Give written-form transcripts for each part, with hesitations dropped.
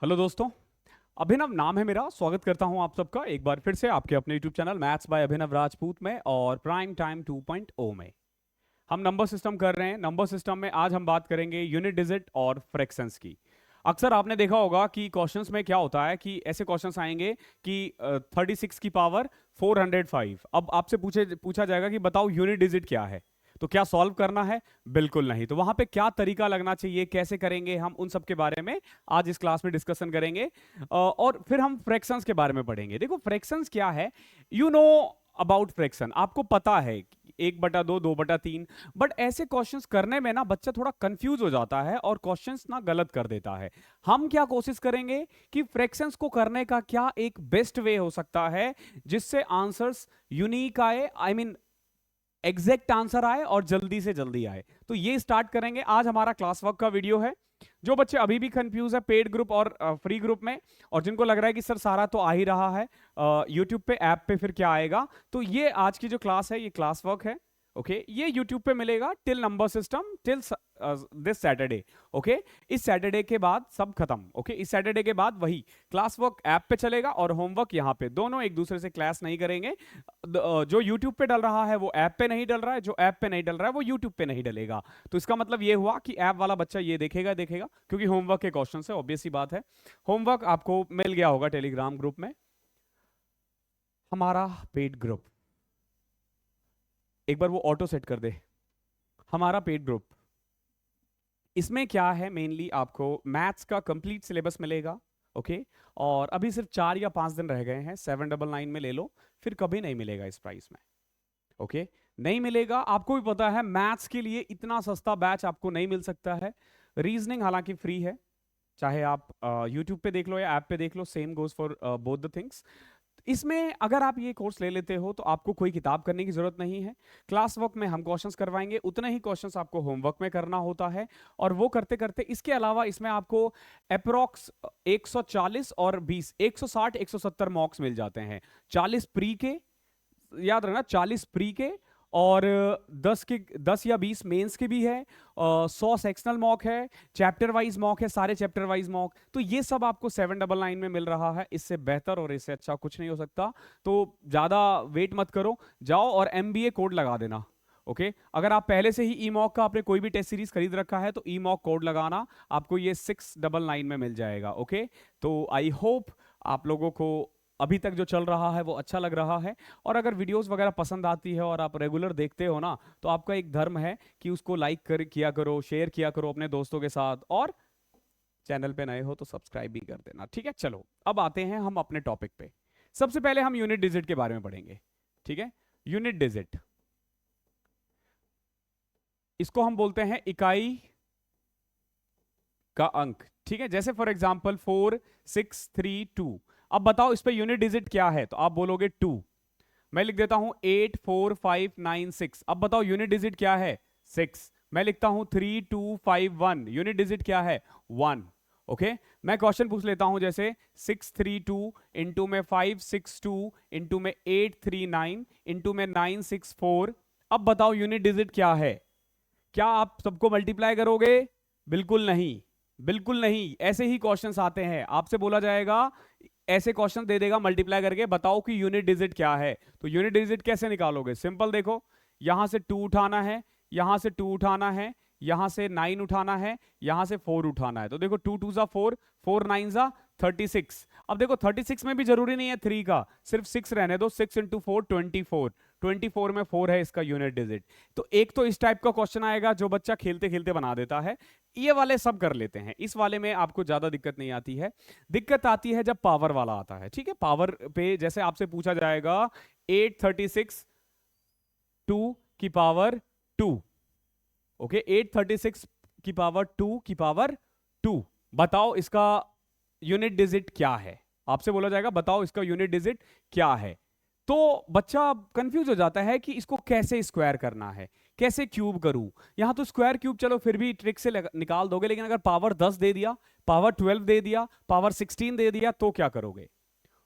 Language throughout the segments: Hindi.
हेलो दोस्तों। अभिनव नाम है मेरा। स्वागत करता हूं आप सबका एक बार फिर से आपके अपने यूट्यूब चैनल मैथ्स बाय अभिनव राजपूत में और प्राइम टाइम 2.0 में। हम नंबर सिस्टम कर रहे हैं। नंबर सिस्टम में आज हम बात करेंगे यूनिट डिजिट और फ्रैक्शंस की। अक्सर आपने देखा होगा कि क्वेश्चंस में क्या होता है कि ऐसे क्वेश्चंस आएंगे कि 36 की पावर 405। अब आपसे पूछा जाएगा कि बताओ यूनिट डिजिट क्या है। तो क्या सॉल्व करना है? बिल्कुल नहीं। तो वहां पे क्या तरीका लगना चाहिए, कैसे करेंगे, हम उन सब के बारे में आज इस क्लास में डिस्कशन करेंगे। और फिर हम फ्रैक्शंस के बारे में पढ़ेंगे। देखो फ्रैक्शंस क्या है, यू नो अबाउट फ्रैक्शन, आपको पता है 1/2, 2/3। बट ऐसे क्वेश्चंस करने में ना बच्चा थोड़ा कंफ्यूज हो जाता है और क्वेश्चंस ना गलत कर देता है। हम क्या कोशिश करेंगे कि फ्रैक्शंस को करने का क्या एक बेस्ट वे हो सकता है जिससे आंसर्स यूनिक आए, आई मीन एग्जैक्ट आंसर आए और जल्दी से जल्दी आए। तो ये स्टार्ट करेंगे। आज हमारा क्लास वर्क का वीडियो है। जो बच्चे अभी भी कंफ्यूज है पेड ग्रुप और फ्री ग्रुप में, और जिनको लग रहा है कि सर सारा तो आ ही रहा है यूट्यूब पे, ऐप पे फिर क्या आएगा, तो ये आज की जो क्लास है ये क्लास वर्क है। ओके ये यूट्यूब पे मिलेगा till number system till this Saturday. Okay इस सैटरडे के बाद सब खत्म। ओके इस सैटरडे के बाद वही क्लास वर्क ऐप पे चलेगा और होमवर्क यहाँ पे, दोनों एक दूसरे से क्लास नहीं करेंगे। जो यूट्यूब पे डल रहा है वो ऐप पे नहीं डल रहा है, जो ऐप पे नहीं डल रहा है वो यूट्यूब पे नहीं डलेगा। तो इसका मतलब ये हुआ कि ऐप वाला बच्चा ये देखेगा देखेगा क्योंकि होमवर्क के क्वेश्चन है, ऑब्वियस सी बात है। होमवर्क आपको मिल गया होगा टेलीग्राम ग्रुप में, हमारा पेड ग्रुप। एक बार वो ऑटो सेट कर दे, हमारा पेड ग्रुप। इसमें क्या है, मेनली आपको मैथ्स का कंप्लीट सिलेबस मिलेगा। ओके और अभी सिर्फ 4 या 5 दिन रह गए हैं। 799 में ले लो, फिर कभी नहीं मिलेगा इस प्राइस में। ओके नहीं मिलेगा। आपको भी पता है मैथ्स के लिए इतना सस्ता बैच आपको नहीं मिल सकता है। रीजनिंग हालांकि फ्री है, चाहे आप यूट्यूब पे देख लो या ऐप पे देख लो, same goes for both the things. इसमें अगर आप ये कोर्स ले लेते हो तो आपको कोई किताब करने की जरूरत नहीं है। क्लास वर्क में हम क्वेश्चंस करवाएंगे, उतने ही क्वेश्चंस आपको होमवर्क में करना होता है। और वो करते करते इसके अलावा इसमें आपको अप्रोक्स 140 और 20 160 170 मॉक्स मिल जाते हैं। 40 प्री के, याद रखना 40 प्री के, और 10 या 20 मेंस के भी है। 100 सेक्शनल मॉक है, चैप्टर वाइज मॉक है, सारे चैप्टर वाइज मॉक। तो ये सब आपको 799 में मिल रहा है। इससे बेहतर और इससे अच्छा कुछ नहीं हो सकता। तो ज्यादा वेट मत करो, जाओ और MBA कोड लगा देना। ओके अगर आप पहले से ही ई मॉक का आपने कोई भी टेस्ट सीरीज खरीद रखा है तो ई मॉक कोड लगाना, आपको ये 699 में मिल जाएगा। ओके तो आई होप आप लोगों को अभी तक जो चल रहा है वो अच्छा लग रहा है। और अगर वीडियोस वगैरह पसंद आती है और आप रेगुलर देखते हो ना, तो आपका एक धर्म है कि उसको लाइक किया करो, शेयर किया करो अपने दोस्तों के साथ, और चैनल पे नए हो तो सब्सक्राइब भी कर देना। ठीक है चलो अब आते हैं हम अपने टॉपिक पे। सबसे पहले हम यूनिट डिजिट के बारे में पढ़ेंगे। ठीक है यूनिट डिजिट, इसको हम बोलते हैं इकाई का अंक। ठीक है जैसे फॉर एग्जांपल 4632। अब बताओ इस पे यूनिट डिजिट क्या है, तो आप बोलोगे 2। मैं लिख देता हूं 84596। अब बताओ यूनिट डिजिट क्या है, 6। मैं लिखता हूं 3251। यूनिट डिजिट क्या है, 1। ओके मैं क्वेश्चन पूछ लेता हूं जैसे 632 इंटू में 562 इंटू में 839 इंटू में 964। अब बताओ यूनिट डिजिट क्या है। क्या आप सबको मल्टीप्लाई करोगे? बिल्कुल नहीं, बिल्कुल नहीं। ऐसे ही क्वेश्चंस आते हैं, आपसे बोला जाएगा, ऐसे क्वेश्चन दे देगा मल्टीप्लाई करके, बताओ कि यूनिट डिजिट क्या है। तो यूनिट डिजिट कैसे निकालोगे? सिंपल देखो, यहां से 2 उठाना है, यहां से 2 उठाना है, यहां से 9 उठाना है, यहां से 4 उठाना है। तो देखो 2 2 जा 4, 4 9 जा 36। अब देखो 36 में भी जरूरी नहीं है 3 का, सिर्फ 6 रहने दो। 6 इंटू 4 24, 24 में 4 है इसका यूनिट डिजिट। तो एक तो इस टाइप का क्वेश्चन आएगा जो बच्चा खेलते खेलते बना देता है। ये वाले सब कर लेते हैं, इस वाले में आपको ज्यादा दिक्कत नहीं आती है। दिक्कत आती है जब पावर वाला आता है। ठीक है पावर पे जैसे आपसे पूछा जाएगा 836 2 की पावर 2। ओके 836 की पावर 2 की पावर 2, बताओ इसका यूनिट डिजिट क्या है। आपसे बोला जाएगा बताओ इसका यूनिट डिजिट क्या है। तो बच्चा कंफ्यूज हो जाता है कि इसको कैसे स्क्वायर करना है, कैसे क्यूब करूं। यहां तो स्क्वायर क्यूब चलो फिर भी ट्रिक से निकाल दोगे, लेकिन अगर पावर 10 दे दिया, पावर 12 दे दिया, पावर 16 दे दिया, तो क्या करोगे?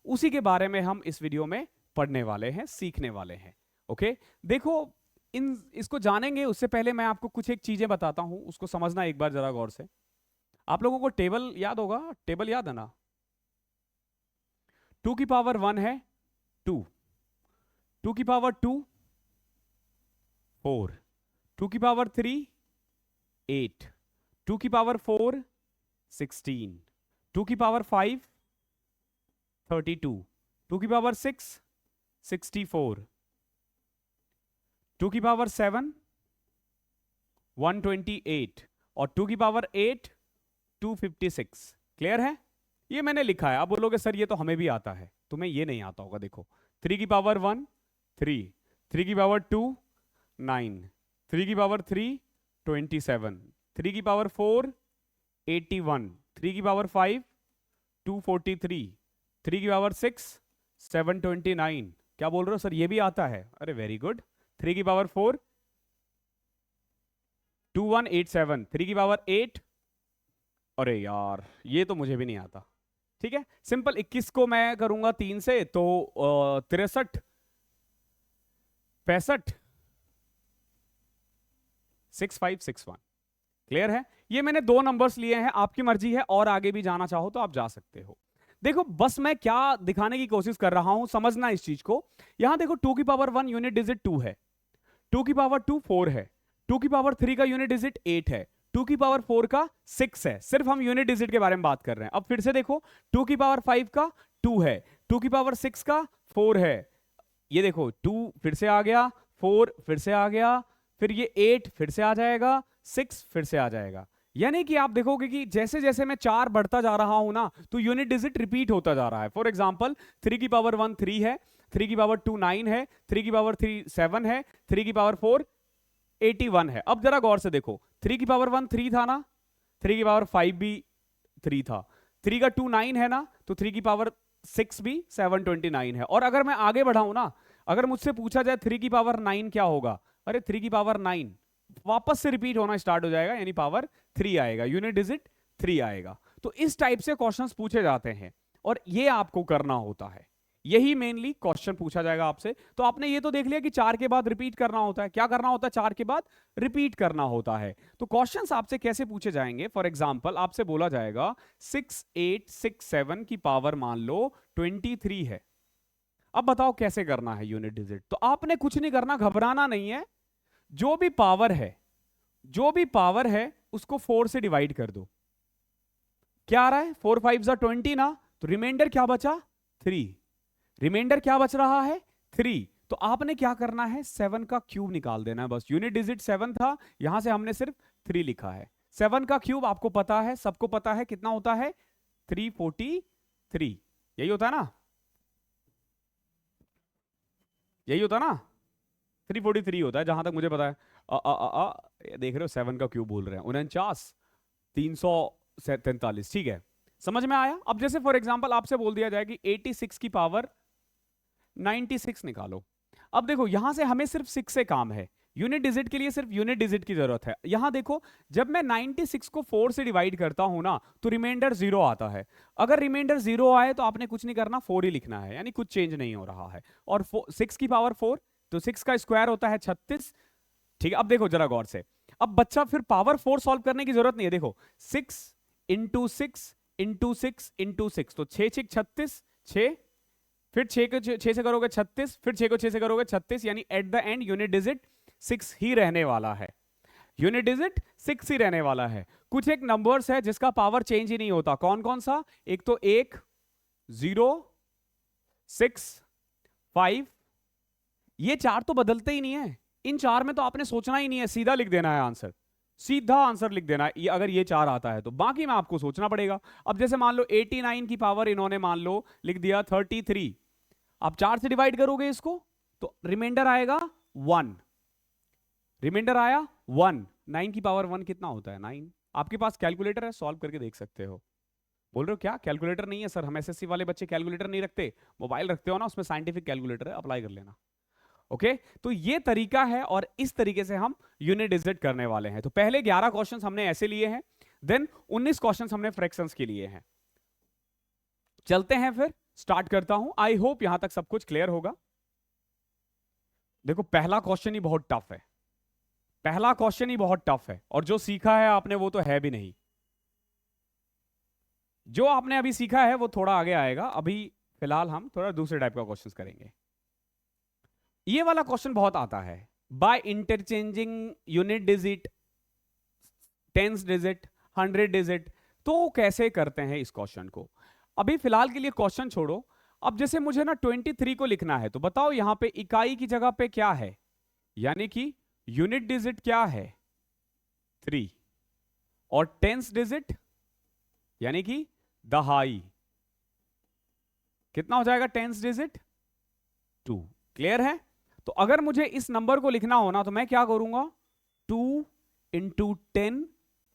उसी के बारे में हम इस वीडियो में पढ़ने वाले हैं, सीखने वाले हैं। ओके देखो इसको जानेंगे उससे पहले मैं आपको कुछ एक चीजें बताता हूं, उसको समझना एक बार जरा गौर से। आप लोगों को टेबल याद होगा, टेबल याद है ना? 2 की पावर 1 है 2, 2 की पावर 2 4, 2 की पावर 3 8, 2 की पावर 4 16, 2 की पावर 5 32, 2 की पावर 6 64, 2 की पावर 7 128 और 2 की पावर 8 256। क्लियर है? ये मैंने लिखा है। अब बोलोगे सर ये तो हमें भी आता है, तुम्हें ये नहीं आता होगा। देखो 3 की पावर 1 3, 3 की पावर 2 9, 3 की पावर 3 27, 3 की पावर 4 81, 3 की पावर 5 243, 3 की पावर 6 729। क्या बोल रहे हो सर ये भी आता है? अरे वेरी गुड। 3 की पावर 4 2187, 3 की पावर 8, अरे यार ये तो मुझे भी नहीं आता। ठीक है, सिंपल 21 को मैं करूंगा 3 से तो 63 65 6561। क्लियर है? ये मैंने 2 नंबर्स लिए हैं, आपकी मर्जी है और आगे भी जाना चाहो तो आप जा सकते हो। देखो बस मैं क्या दिखाने की कोशिश कर रहा हूं, समझना इस चीज को। यहां देखो 2 की पावर 1 यूनिट डिजिट 2 है, 2 की पावर 2 4 है, 2 की पावर 3 का यूनिट डिजिट 8 है, 2 की पावर 4 का 6 है। सिर्फ हम यूनिट डिजिट के बारे में बात कर रहे हैं। अब फिर से देखो 2 की पावर 5 का 2 है, 2 की पावर 6 का 4 है, ये देखो 2 फिर से आ गया, 4 फिर से आ गया, फिर ये 8 फिर से आ जाएगा, 6 फिर से आ जाएगा। यानी कि आप देखोगे कि जैसे जैसे मैं 4 बढ़ता जा रहा हूं ना तो यूनिट डिजिट रिपीट होता जा रहा है। फॉर एग्जांपल 3 की पावर 1 3 है, 3 की पावर 2 9 है, 3 की पावर 3 7 है, 3 की पावर 4 81 है। अब जरा गौर से देखो 3 की पावर 1 3 था ना, 3 की पावर 5 भी 3 था, 3 का 2 9 है ना, तो 3 की पावर 6 भी 729 है। और अगर मैं आगे बढ़ाऊं ना, अगर मुझसे पूछा जाए 3 की पावर 9 क्या होगा, अरे 3 की पावर 9 वापस से रिपीट होना स्टार्ट हो जाएगा, यानी पावर 3 आएगा, यूनिट डिजिट 3 आएगा। तो इस टाइप से क्वेश्चंस पूछे जाते हैं और ये आपको करना होता है, यही मेनली क्वेश्चन पूछा जाएगा आपसे। तो आपने ये तो देख लिया कि 4 के बाद रिपीट करना होता है। क्या करना होता है? 4 के बाद रिपीट करना होता है। तो क्वेश्चंस आपसे कैसे पूछे जाएंगे? फॉर एग्जांपल आपसे बोला जाएगा 6867 की पावर मान लो 23 है। अब बताओ कैसे करना है यूनिट डिजिट? तो आपने कुछ नहीं करना, घबराना नहीं है। जो भी पावर है, जो भी पावर है उसको 4 से डिवाइड कर दो। क्या आ रहा है? 4 5 20 ना, तो रिमाइंडर क्या बचा? 3। रिमाइंडर क्या बच रहा है? 3। तो आपने क्या करना है? 7 का क्यूब निकाल देना है बस। यूनिट डिजिट 7 था, यहां से हमने सिर्फ 3 लिखा है। 7 का क्यूब आपको पता है, सबको पता है कितना होता है? 343। यही होता है ना? यही होता है ना? 343 होता है जहां तक मुझे पता है। देख रहे हो 7 का क्यूब बोल रहे हैं, 49 343। ठीक है, समझ में आया? अब जैसे फॉर एग्जांपल आपसे बोल दिया जाए कि 86 की पावर 96 निकालो। अब देखो यहां से हमें सिर्फ 6 से काम है, यूनिट डिजिट के लिए सिर्फ यूनिट डिजिट की जरूरत है। यहां देखो जब मैं 96 को 4 से डिवाइड करता हूं ना तो रिमाइंडर 0 आता है। अगर रिमाइंडर 0 आए तो आपने कुछ नहीं करना, 4 ही लिखना है, यानी कुछ चेंज नहीं हो रहा है। और 6 की पावर 4, तो 6 का स्क्वायर होता है 36। ठीक है, अब देखो जरा गौर से, अब बच्चा फिर पावर 4 सॉल्व करने की जरूरत नहीं है। देखो 6 इंटू 6 इंटू 6 इंटू 6, तो 6 6 36, 6 फिर 6 को 6 से करोगे 36, फिर 6 को 6 से करोगे 36, यानी at the end unit digit 6 ही रहने वाला है। यूनिट डिजिट 6 ही रहने वाला है। कुछ एक नंबर्स है जिसका पावर चेंज ही नहीं होता। कौन कौन सा? एक तो 1 0 6 5, ये 4 तो बदलते ही नहीं है। इन 4 में तो आपने सोचना ही नहीं है, सीधा लिख देना है आंसर, सीधा आंसर लिख देना है। ये अगर ये 4 आता है तो बाकी में आपको सोचना पड़ेगा। अब जैसे मान लो 89 की पावर इन्होंने मान लो लिख दिया 33, आप 4 से डिवाइड करोगे इसको तो रिमाइंडर आएगा 1, रिमाइंडर आया 1। 9 की पावर 1 कितना होता है? 9। आपके पास कैलकुलेटर है, सॉल्व करके देख सकते हो। बोल रहे हो क्या कैलकुलेटर नहीं है सर? हम एसएससी वाले बच्चे कैलकुलेटर नहीं रखते, मोबाइल रखते हो ना, उसमें साइंटिफिक कैलकुलेटर है, अप्लाई कर लेना। ओके तो ये तरीका है और इस तरीके से हम यूनिट डिजिट करने वाले हैं। तो पहले 11 क्वेश्चंस हमने ऐसे लिए हैं, देन 19 क्वेश्चंस हमने फ्रैक्शंस के लिए हैं। चलते हैं फिर, स्टार्ट करता हूं। आई होप यहां तक सब कुछ क्लियर होगा। देखो पहला क्वेश्चन ही बहुत टफ है, पहला क्वेश्चन ही बहुत टफ है, और जो सीखा है आपने वो तो है भी नहीं। जो आपने अभी सीखा है वो थोड़ा आगे आएगा, अभी फिलहाल हम थोड़ा दूसरे टाइप का क्वेश्चन करेंगे। ये वाला क्वेश्चन बहुत आता है, by interchanging unit digit, tens digit, 100 digit. तो कैसे करते हैं इस क्वेश्चन को, अभी फिलहाल के लिए क्वेश्चन छोड़ो। अब जैसे मुझे ना 23 को लिखना है, तो बताओ यहां पे इकाई की जगह पे क्या है, यानी कि यूनिट डिजिट क्या है 3, और टेंस डिजिट यानी कि दहाई कितना हो जाएगा, टेंस डिजिट 2। क्लियर है? तो अगर मुझे इस नंबर को लिखना हो ना, तो मैं क्या करूंगा, 2 इंटू 10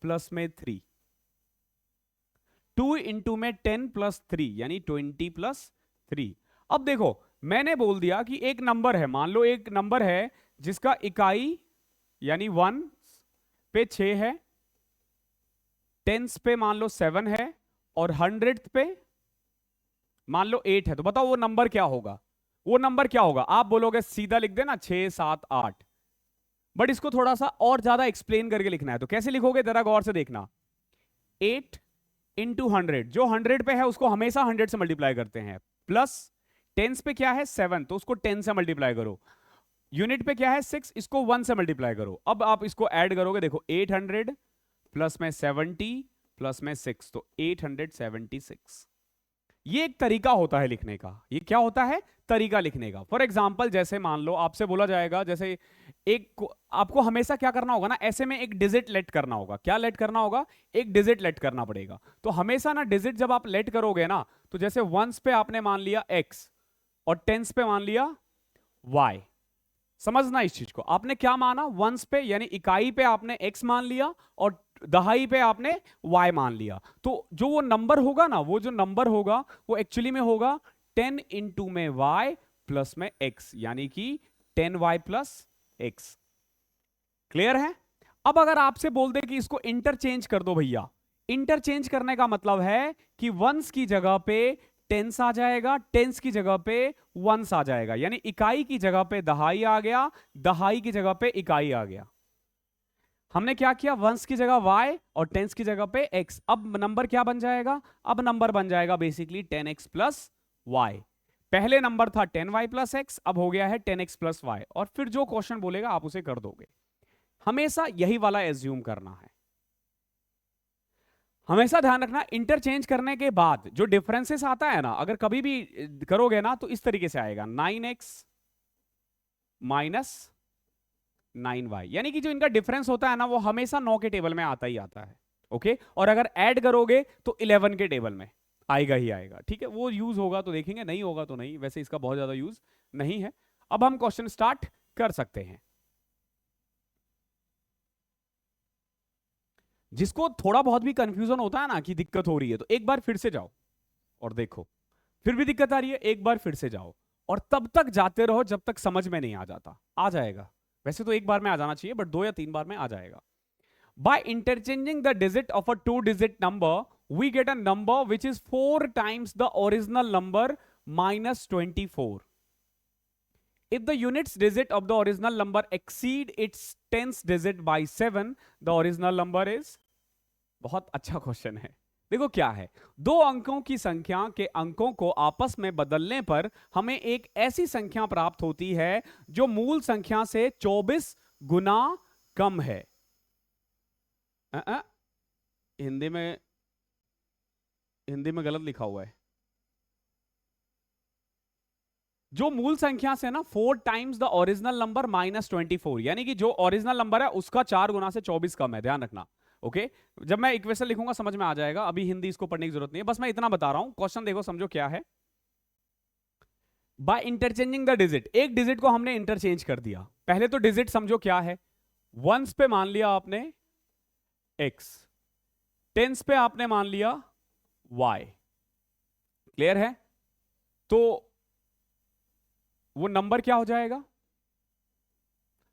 प्लस में 3, 2 इंटू में 10 प्लस 3 यानी 20 प्लस 3। अब देखो मैंने बोल दिया कि एक नंबर है, मान लो एक नंबर है जिसका इकाई यानी 1 पे 6 है, टेंस पे मान लो 7 है, और 100 पे मान लो 8 है। तो बताओ वो नंबर क्या होगा, वो नंबर क्या होगा? आप बोलोगे सीधा लिख देना 6 7 8, बट इसको थोड़ा सा और ज्यादा एक्सप्लेन करके लिखना है। तो कैसे लिखोगे, जरा गौर से देखना। 8 इंटू 100, जो 100 पे है उसको हमेशा 100 से मल्टीप्लाई करते हैं, प्लस टेंस पे क्या है 7, तो उसको 10 से मल्टीप्लाई करो। यूनिट पे क्या है 6, इसको 1 से मल्टीप्लाई करो। अब आप इसको ऐड करोगे, देखो 800 प्लस में 70 प्लस में 6, तो 876। ये एक तरीका होता है लिखने का। ये क्या होता है, तरीका लिखने का। फॉर एग्जाम्पल जैसे मान लो आपसे बोला जाएगा, जैसे आपको हमेशा क्या करना होगा ना, ऐसे में एक डिजिट लेट करना होगा। क्या लेट करना होगा, एक डिजिट लेट करना पड़ेगा। तो हमेशा ना डिजिट जब आप लेट करोगे ना, तो जैसे वंस पे आपने मान लिया x और टेंस पे मान लिया y। समझना इस चीज को, आपने क्या माना, वंस पे यानी इकाई पे आपने x मान लिया, और दहाई पे आपने y मान लिया। तो जो वो नंबर होगा ना, वो जो नंबर होगा वो एक्चुअली में होगा 10 इंटू में y प्लस में x, यानी कि 10y प्लस x। क्लियर है? अब अगर आपसे बोल दे कि इसको इंटरचेंज कर दो भैया, इंटरचेंज करने का मतलब है कि वंस की जगह पे टेंस आ जाएगा, टेंस की जगह पे वंस आ जाएगा, यानी इकाई की जगह पे दहाई आ गया, दहाई की जगह पे इकाई आ गया। हमने क्या किया, वंस की जगह y और टेंस की जगह पे x। अब नंबर क्या बन जाएगा, अब नंबर बन जाएगा बेसिकली 10x प्लस वाई। पहले नंबर था 10y प्लस x, अब हो गया है 10x प्लस वाई। और फिर जो क्वेश्चन बोलेगा आप उसे कर दोगे। हमेशा यही वाला एज्यूम करना है। हमेशा ध्यान रखना, इंटरचेंज करने के बाद जो डिफरेंसेस आता है ना, अगर कभी भी करोगे ना, तो इस तरीके से आएगा 9x माइनस 9y, यानी कि जो इनका डिफरेंस होता है ना, वो हमेशा 9 के टेबल में आता ही आता है। ओके, और अगर ऐड करोगे तो 11 के टेबल में आएगा ही आएगा। ठीक है, वो यूज होगा तो देखेंगे, नहीं होगा तो नहीं। वैसे इसका बहुत ज्यादा यूज नहीं है। अब हम क्वेश्चन स्टार्ट कर सकते हैं। जिसको थोड़ा बहुत भी कंफ्यूजन होता है ना कि दिक्कत हो रही है, तो एक बार फिर से जाओ और देखो। फिर भी दिक्कत आ रही है, एक बार फिर से जाओ, और तब तक जाते रहो जब तक समझ में नहीं आ जाता। आ जाएगा, वैसे तो एक बार में आ जाना चाहिए, बट 2 या 3 बार में आ जाएगा। By interchanging the digit of a 2-digit number, we get a number which is 4 times the original number minus 24. If the units digit of the original number exceed its tens digit by 7, the original number is। बहुत अच्छा क्वेश्चन है। देखो क्या है, दो अंकों की संख्या के अंकों को आपस में बदलने पर हमें एक ऐसी संख्या प्राप्त होती है जो मूल संख्या से 24 गुना कम है। हिंदी में, हिंदी में गलत लिखा हुआ है। जो मूल संख्या से ना 4 times the original number minus 24, यानी कि जो ओरिजिनल नंबर है उसका 4 गुना से 24 कम है। ध्यान रखना। ओके, जब मैं इक्वेशन लिखूंगा समझ में आ जाएगा, अभी हिंदी इसको पढ़ने की जरूरत नहीं है, बस मैं इतना बता रहा हूं। क्वेश्चन देखो, समझो क्या है। बाय इंटरचेंजिंग द डिजिट, एक डिजिट को हमने इंटरचेंज कर दिया। पहले तो डिजिट समझो क्या है, वंस पे मान लिया आपने x, टेंस पे आपने मान लिया y। क्लियर है? तो वो नंबर क्या हो जाएगा,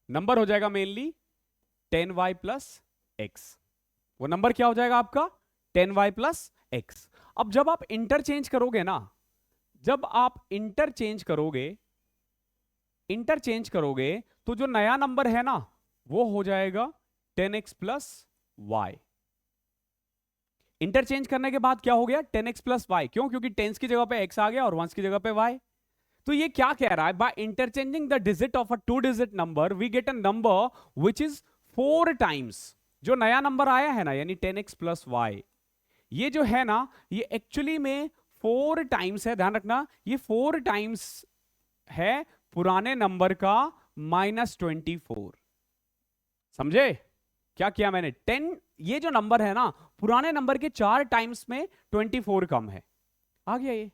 नंबर हो जाएगा मेनली 10y प्लस एक्स। वो नंबर क्या हो जाएगा आपका 10y प्लस एक्स। अब जब आप इंटरचेंज करोगे ना, जब आप इंटरचेंज करोगे तो जो नया नंबर है ना, वो हो जाएगा 10x प्लस वाई। इंटरचेंज करने के बाद क्या हो गया 10x प्लस वाई, क्यों? क्योंकि टेंस की जगह पे x आ गया और वंस की जगह पे y। तो ये क्या कह रहा है, by interchanging the digit of a 2 digit number we get a number which is 4 times जो नया नंबर आया है ना, यानी 10x प्लस वाई, ये जो है ना ये एक्चुअली में 4 टाइम्स है, ध्यान रखना, ये 4 टाइम्स है पुराने नंबर का -24। समझे क्या किया मैंने? 10, ये जो नंबर है ना पुराने नंबर के 4 टाइम्स में 24 कम है। आ गया, ये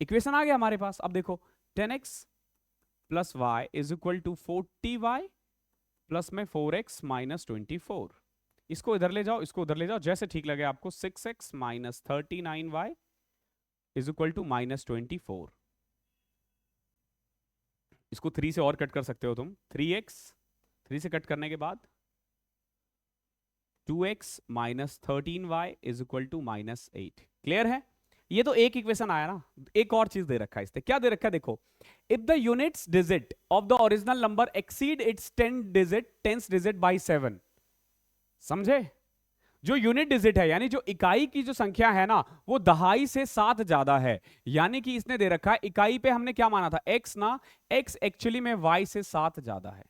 इक्वेशन आ गया हमारे पास। अब देखो 10x plus y is equal to 40y plus में 4x माइनस 24। इसको इधर ले जाओ, इसको उधर ले जाओ, जैसे ठीक लगे आपको। 6x minus 39y is equal to minus 24। इसको 3 से और कट कर सकते हो तुम। 3x, 3 से कट करने के बाद 2x minus 13y is equal to minus 8। Clear है? ये तो एक इक्वेशन आया ना। एक और चीज दे रखा है इससे, क्या दे रखा है देखो, if the units digit of the original number exceed it's 10th digit bye 7। समझे? जो यूनिट डिजिट है यानी जो इकाई की जो संख्या है ना वो दहाई से 7 ज्यादा है, यानी कि इसने दे रखा है इकाई पे हमने क्या माना था, x ना, x एक्चुअली में y से 7 ज्यादा है।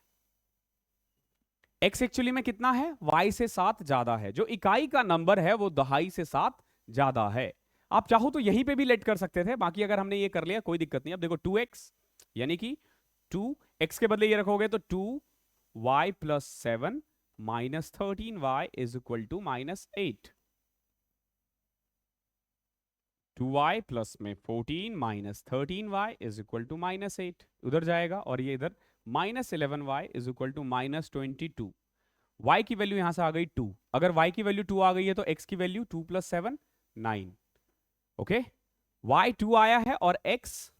x एक्चुअली में कितना है, y से 7 ज्यादा है। जो इकाई का नंबर है वो दहाई से 7 ज्यादा है। आप चाहो तो यहीं पे भी लेट कर सकते थे, बाकी अगर हमने ये कर लिया कोई दिक्कत नहीं। अब देखो 2x यानी कि 2x के बदले ये रखोगे तो 2y plus 7 minus 13y is equal to minus 8। 2y plus में 14 minus 13y is equal to minus 8 उधर जाएगा, और ये इधर minus 11y is equal to minus 22। y की वैल्यू यहां से आ गई 2। अगर y की वैल्यू 2 आ गई है तो x की वैल्यू 2 प्लस 7 9। ओके, y2 आया है और x,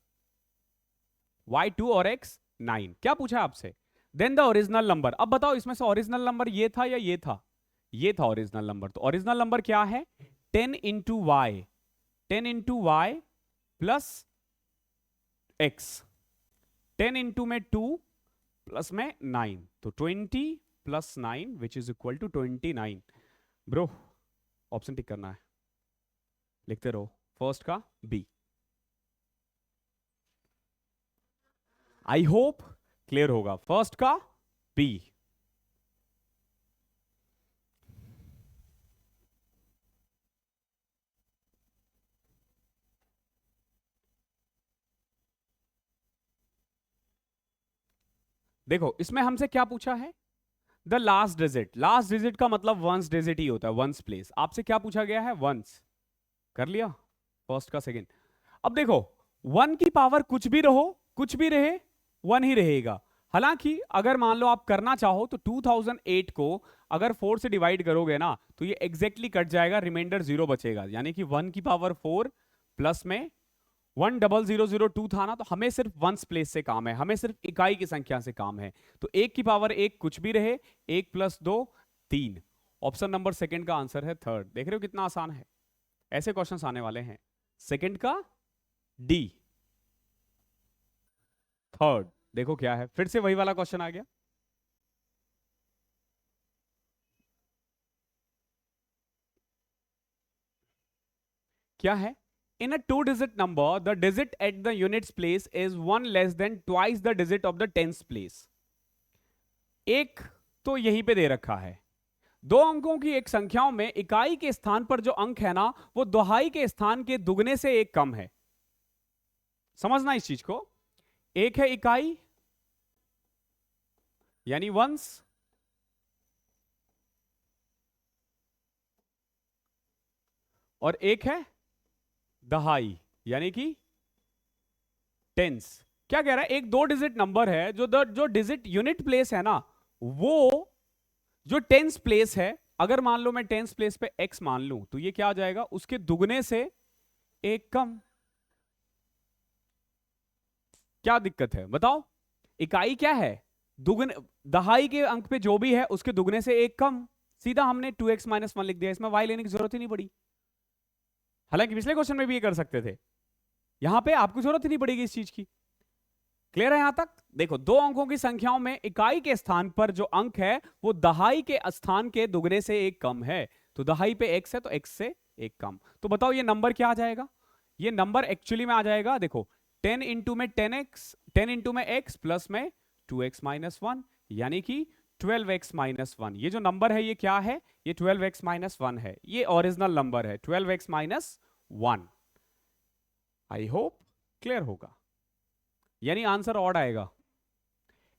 y2 और x 9। क्या पूछा आपसे? Then the original number. अब बताओ इसमें से ओरिजिनल नंबर ये था या ये था? ये था ओरिजिनल नंबर। तो ओरिजिनल नंबर क्या है? 10 into y, 10 into y plus x। 10 into में 2 प्लस में 9, तो 20 plus 9 which is equal to 29। Bro option tick करना है, लिखते रहो। फर्स्ट का बी। आई होप क्लियर होगा। फर्स्ट का बी। देखो इसमें हमसे क्या पूछा है, the last digit. Last digit का मतलब वंस डिजिट ही होता है, वंस प्लेस। आपसे क्या पूछा गया है? वंस। कर लिया फर्स्ट का सेकंड। अब देखो 1 की पावर कुछ भी रहो, कुछ भी रहे 1 ही रहेगा। हालांकि अगर मान लो आप करना चाहो तो 2008 को अगर 4 से डिवाइड करोगे ना तो ये एग्जैक्टली कट जाएगा, रिमाइंडर 0 बचेगा। यानी कि 1 की पावर 4 प्लस में 10002 था ना, तो हमें सिर्फ वंस प्लेस से काम है, हमें सिर्फ इकाई की संख्या से काम है। तो 1 की पावर 1 कुछ भी रहे, 1 प्लस 2 3। ऑप्शन नंबर सेकंड का आंसर है थर्ड। देख रहे हो कितना आसान है? ऐसे क्वेश्चंस आने वाले हैं। सेकंड का डी, थर्ड देखो क्या है, फिर से वही वाला क्वेश्चन आ गया। क्या है? In a 2-digit number, the digit at the units place is 1 less than twice the digit of the tens place. एक तो यहीं पे दे रखा है, 2 अंकों की एक संख्याओं में इकाई के स्थान पर जो अंक है ना वो दहाई के स्थान के दुगने से एक कम है। समझना इस चीज को। एक है इकाई यानी वंस, और एक है दहाई यानी कि टेंस। क्या कह रहा है? एक 2 डिजिट नंबर है, जो डिजिट यूनिट प्लेस है ना वो जो टेंस प्लेस है, अगर मान लो मैं टेंस प्लेस पे x मान लूं तो ये क्या आ जाएगा, उसके दुगने से एक कम। क्या दिक्कत है बताओ? इकाई क्या है? दुगने, दहाई के अंक पे जो भी है उसके दुगने से एक कम। सीधा हमने 2x माइनस 1 लिख दिया, इसमें y लेने की जरूरत ही नहीं पड़ी। हालांकि पिछले क्वेश्चन में भी ये कर सकते थे, यहां पे आपको जरूरत ही नहीं पड़ेगी इस चीज की। क्लियर है यहां तक? देखो 2 अंकों की संख्याओं में इकाई के स्थान पर जो अंक है वो दहाई के स्थान के दुगने से एक कम है। तो दहाई पे x है तो x से एक कम। तो बताओ ये नंबर क्या आ जाएगा? ये नंबर एक्चुअली में आ जाएगा, देखो 10 इंटू में 10x, 10 इंटू में x प्लस में 2x माइनस 1, यानी कि 12x माइनस 1। ये जो नंबर है ये क्या है? ये 12x माइनस 1 है, ये ओरिजिनल नंबर है 12x माइनस 1। आई होप क्लियर होगा, यानी आंसर ऑड आएगा।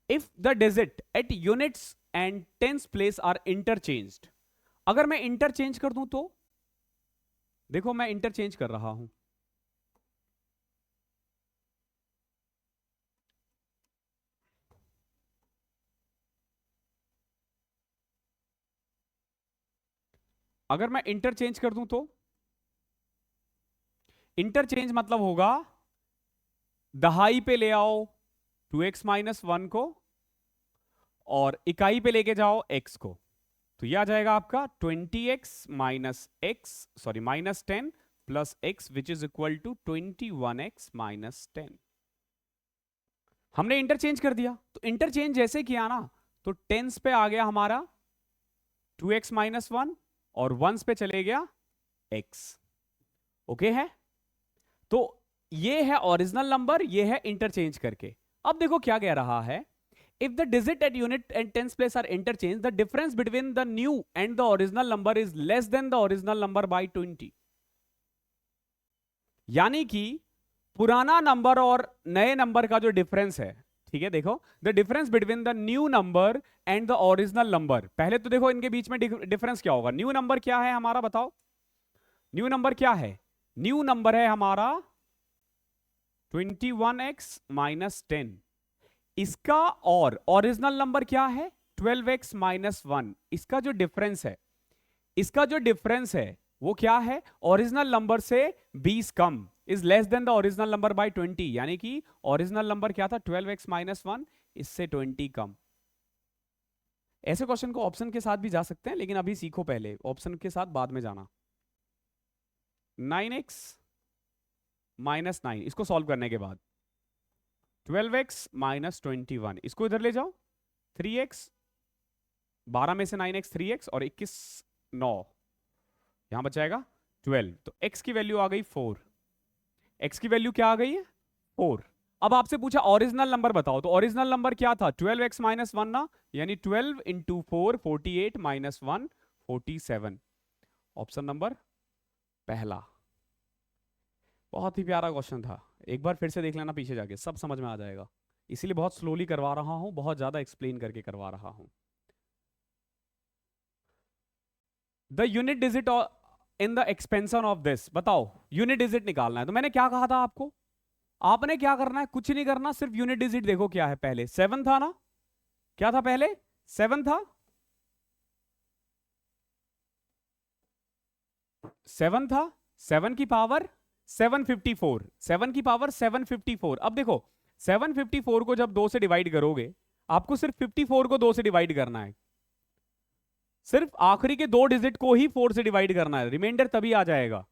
If the digit at units and tens place are interchanged, अगर मैं इंटरचेंज कर दूं तो देखो मैं इंटरचेंज कर रहा हूं, अगर मैं इंटरचेंज कर दूं तो इंटरचेंज मतलब होगा दहाई पे ले आओ 2x माइनस 1 को और इकाई पे लेके जाओ x को, तो यह आ जाएगा आपका 20x minus x sorry minus 10 plus x which is equal to 21x minus 10। हमने इंटरचेंज कर दिया, तो इंटरचेंज जैसे किया ना तो टेंस पे आ गया हमारा 2x माइनस 1 और वंस पे चले गया x। ओके है, तो ये है ओरिजिनल नंबर, ये है इंटरचेंज करके। अब देखो क्या कह रहा है, if the digit at unit and tens place are interchanged, the difference between the new and the original number is less than the original number by 20। यानी कि पुराना नंबर और नए नंबर का जो डिफरेंस है, ठीक है, देखो the difference between the new number and the original number. पहले तो देखो इनके बीच में डिफरेंस क्या होगा। न्यू नंबर क्या है हमारा, बताओ न्यू नंबर क्या है? न्यू नंबर है हमारा 21x माइनस 10, इसका और ओरिजिनल नंबर क्या है 12x माइनस 1। इसका जो डिफरेंस है, इसका जो डिफरेंस है वो क्या है? ओरिजिनल नंबर से 20 कम, is less than the original number by 20। यानी कि ओरिजिनल नंबर क्या था 12x माइनस 1, इससे 20 कम। ऐसे क्वेश्चन को ऑप्शन के साथ भी जा सकते हैं, लेकिन अभी सीखो पहले, ऑप्शन के साथ बाद में जाना। 9x माइनस 9, इसको सॉल्व करने के बाद 12x माइनस 21, इसको इधर ले जाओ 3x, 12 में से 9x 3x और 21 9, यहां बचाएगा 12। तो x की वैल्यू आ गई 4, x की वैल्यू क्या आ गई है 4। अब आपसे पूछा ओरिजिनल नंबर बताओ, तो ओरिजिनल नंबर क्या था 12x माइनस 1 ना, यानी 12 इंटू 4 48 माइनस 1 47। ऑप्शन नंबर पहला। बहुत ही प्यारा क्वेश्चन था, एक बार फिर से देख लेना पीछे जाके, सब समझ में आ जाएगा। इसीलिए बहुत स्लोली करवा रहा हूं, बहुत ज्यादा एक्सप्लेन करके करवा रहा हूं। The unit digit in the expansion of this, बताओ यूनिट डिजिट निकालना है। तो मैंने क्या कहा था आपको, आपने क्या करना है, कुछ नहीं करना, सिर्फ यूनिट डिजिट देखो क्या है। पहले 7 था ना, क्या था पहले 7 था, 7 था, 7 की पावर 754, 7 की पावर 754। अब देखो 754 को जब 2 से डिवाइड करोगे, आपको सिर्फ 54 को 2 से डिवाइड करना है, सिर्फ आखिरी के 2 डिजिट को ही 4 से डिवाइड करना है, रिमाइंडर तभी आ जाएगा।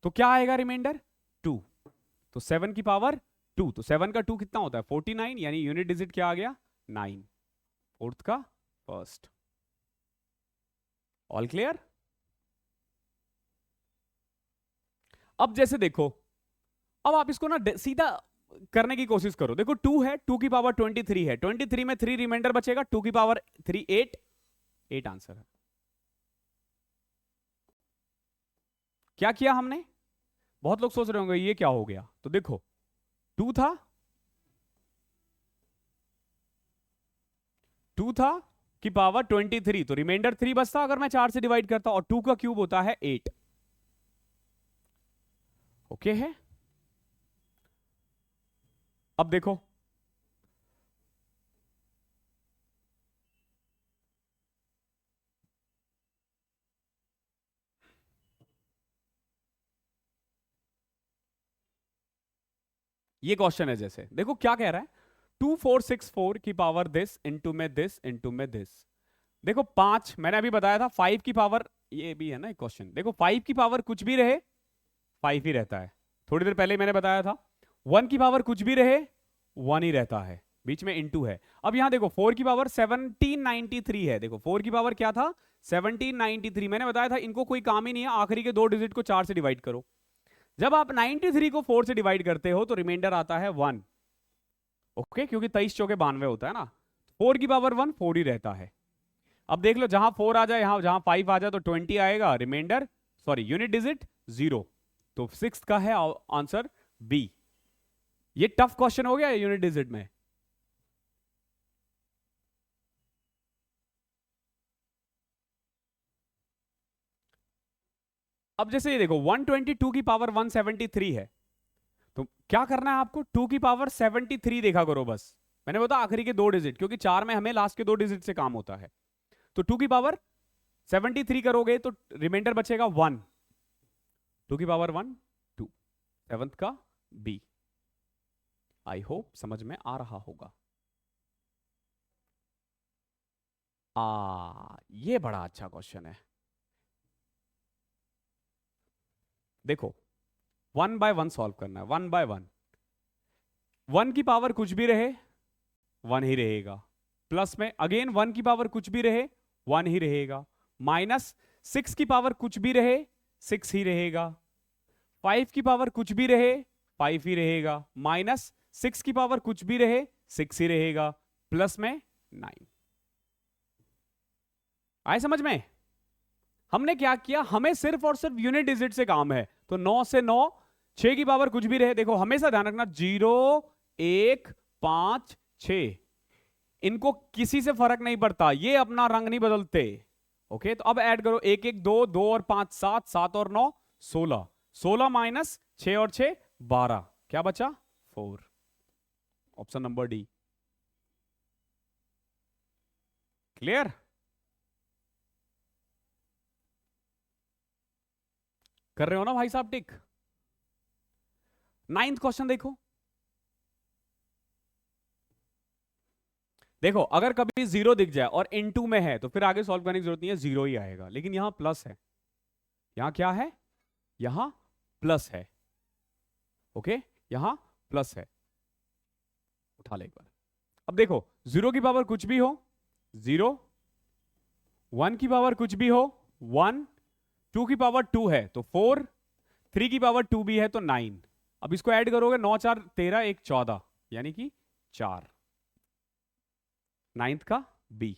तो क्या आएगा रिमाइंडर 2, तो 7 की पावर 2, तो 7 का 2 कितना होता है 49, यानी यूनिट डिजिट क्या आ गया 9, फोर्थ का फर्स्ट। All clear? अब जैसे देखो, अब आप इसको ना सीधा करने की कोशिश करो। देखो 2 है, 2 की पावर 23 है, 23 में 3 रिमाइंडर बचेगा, 2 की पावर 3 8, 8 आंसर है। क्या किया हमने? बहुत लोग सोच रहे होंगे ये क्या हो गया, तो देखो 2 था, 2 था की पावर 23, तो रिमाइंडर 3 बचता अगर मैं 4 से डिवाइड करता, और 2 का क्यूब होता है 8। ओके है? अब देखो ये क्वेश्चन है, जैसे देखो क्या कह रहा है 2464 की पावर दिस इंटू में दिस इंटू में दिस। देखो 5 मैंने अभी बताया था, 5 की पावर, ये भी है ना एक क्वेश्चन, देखो 5 की पावर कुछ भी रहे 5 ही रहता है, थोड़ी देर पहले मैंने बताया था। 1 की पावर कुछ भी रहे 1 ही रहता है, बीच में इंटू है। अब यहां देखो 4 की पावर 1793 है, देखो 4 की पावर क्या था 1793, मैंने बताया था इनको कोई काम ही नहीं है, आखिरी के 2 डिजिट को 4 से डिवाइड करो। जब आप 93 को 4 से डिवाइड करते हो तो रिमाइंडर आता है 1। ओके, क्योंकि 23 चौके 92 होता है ना, 4 की पावर 1 4 ही रहता है। अब देख लो, जहां 4 आ जाए, यहां जहां 5 आ जाए तो 20 आएगा, रिमाइंडर सॉरी यूनिट डिजिट 0। तो 6 का है आंसर बी। ये टफ क्वेश्चन हो गया यूनिट डिजिट में। अब जैसे ये देखो 122 की पावर 173 है, तो क्या करना है आपको, 2 की पावर 73 देखा करो बस। मैंने बताया आखिरी के 2 डिजिट, क्योंकि 4 में हमें लास्ट के 2 डिजिट से काम होता है। तो 2 की पावर 73 करोगे तो रिमाइंडर बचेगा 1। 2 की पावर 1 2, 7th का बी। आई होप समझ में आ रहा होगा। ये बड़ा अच्छा क्वेश्चन है। देखो 1 बाय 1 सॉल्व करना है, 1 बाय 1। 1 की पावर कुछ भी रहे 1 ही रहेगा, प्लस में अगेन 1 की पावर कुछ भी रहे 1 ही रहेगा, माइनस 6 की पावर कुछ भी रहे 6 ही रहेगा, 5 की पावर कुछ भी रहे 5 ही रहेगा, माइनस 6 की पावर कुछ भी रहे 6 ही रहेगा, प्लस में 9। आए समझ में? हमने क्या किया, हमें सिर्फ और सिर्फ यूनिट डिजिट से काम है। तो 9 से 9, 6 की पावर कुछ भी रहे, देखो हमेशा ध्यान रखना 0 1 5 6, इनको किसी से फर्क नहीं पड़ता, ये अपना रंग नहीं बदलते। ओके, तो अब ऐड करो 1 1 2 2 और 5 7, 7 और 9 16, 16 माइनस 6 और 6 12, क्या बचा 4। Option number D. क्लियर? कर रहे हो ना भाई साहब टिक? 9th क्वेश्चन देखो। देखो अगर कभी 0 दिख जाए और इनटू में है तो फिर आगे सॉल्व करने की जरूरत नहीं है, 0 ही आएगा। लेकिन यहां प्लस है, यहां क्या है, यहां प्लस है। ओके, यहां प्लस है, उठा ले एक बार। अब देखो 0 की पावर कुछ भी हो 0, 1 की पावर कुछ भी हो 1, 2 की पावर 2 है तो 4, 3 की पावर 2 भी है तो 9। अब इसको ऐड करोगे 9 4 13 1 14, यानी कि 4। 9th का बी।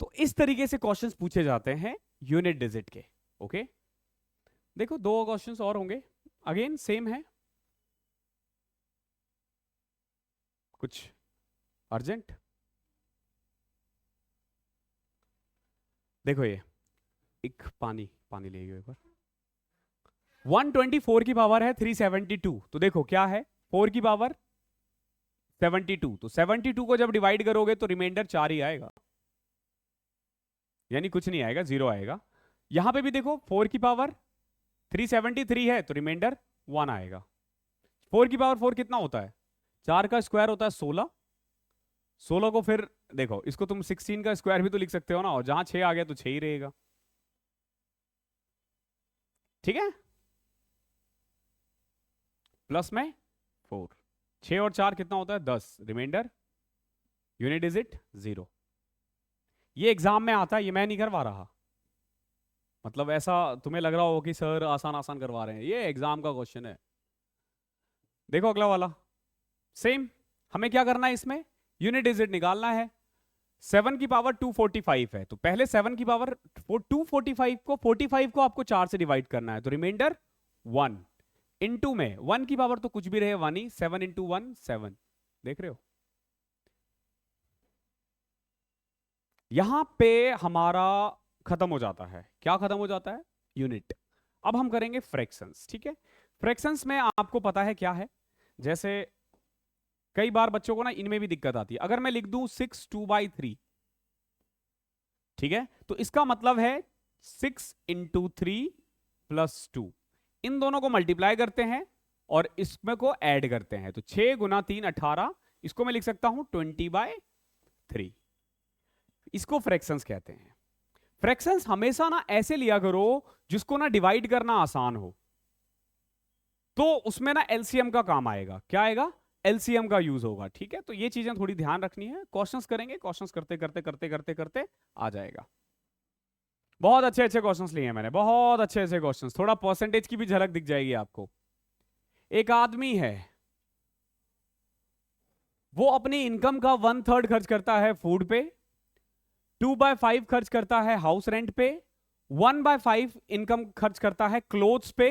तो इस तरीके से क्वेश्चंस पूछे जाते हैं यूनिट डिजिट के। ओके, देखो 2 क्वेश्चंस और होंगे, अगेन सेम है, कुछ अर्जेंट। देखो ये एक पानी ले एक बार। 124 की पावर है 372, तो देखो क्या है 4 की पावर 72, तो 72 को जब डिवाइड करोगे तो रिमाइंडर 4 ही आएगा, यानी कुछ नहीं आएगा, 0 आएगा। यहां पे भी देखो 4 की पावर 373 है तो रिमाइंडर 1 आएगा। 4 की पावर 4 कितना होता है, 4 का स्क्वायर होता है 16, 16 को फिर देखो इसको तुम 16 का स्क्वायर भी तो लिख सकते हो ना, और जहां 6 आ गया तो 6 ही रहेगा। ठीक है, प्लस में 4, 6 और 4 कितना होता है 10, रिमाइंडर यूनिट डिजिट 0। ये एग्जाम में आता है, ये मैं नहीं करवा रहा, मतलब ऐसा तुम्हें लग रहा हो कि सर आसान आसान करवा रहे हैं, ये एग्जाम का क्वेश्चन है। देखो अगला वाला सेम, हमें क्या करना है इसमें, यूनिट डिजिट निकालना है। 7 की पावर 245 है, तो पहले 7 की पावर 245 को 45 को आपको 4 से डिवाइड करना है, तो रिमाइंडर 1 इनटू में 1 की पावर तो कुछ भी रहे 1 ही, 7 इंटू 1 7, देख रहे हो। यहां पे हमारा खत्म हो जाता है, क्या खत्म हो जाता है, यूनिट। अब हम करेंगे फ्रैक्शंस। ठीक है, फ्रैक्शंस में आपको पता है क्या है, जैसे कई बार बच्चों को ना इनमें भी दिक्कत आती है। अगर मैं लिख दूं 6 2/3, ठीक है, तो इसका मतलब है 6 इंटू 3 प्लस 2, इन दोनों को मल्टीप्लाई करते हैं और इसमें को ऐड करते हैं, तो 6 गुना 3 18, इसको मैं लिख सकता हूं 20/3। इसको फ्रैक्शंस कहते हैं। फ्रैक्शंस हमेशा ना ऐसे लिया करो जिसको ना डिवाइड करना आसान हो, तो उसमें ना एलसीएम का काम आएगा। क्या आएगा, एलसीएम का यूज होगा, ठीक है। तो ये चीजें थोड़ी ध्यान रखनी है, क्वेश्चंस करेंगे, क्वेश्चंस करते करते करते करते करते आ जाएगा। बहुत अच्छे अच्छे क्वेश्चंस लिए हैं मैंने, बहुत अच्छे अच्छे क्वेश्चंस, थोड़ा परसेंटेज की भी झलक दिख जाएगी आपको। एक आदमी है, वो अपनी इनकम का 1/3 खर्च करता है फूड पे, 2/5 खर्च करता है हाउस रेंट पे, 1/5 इनकम खर्च करता है क्लोथ्स पे,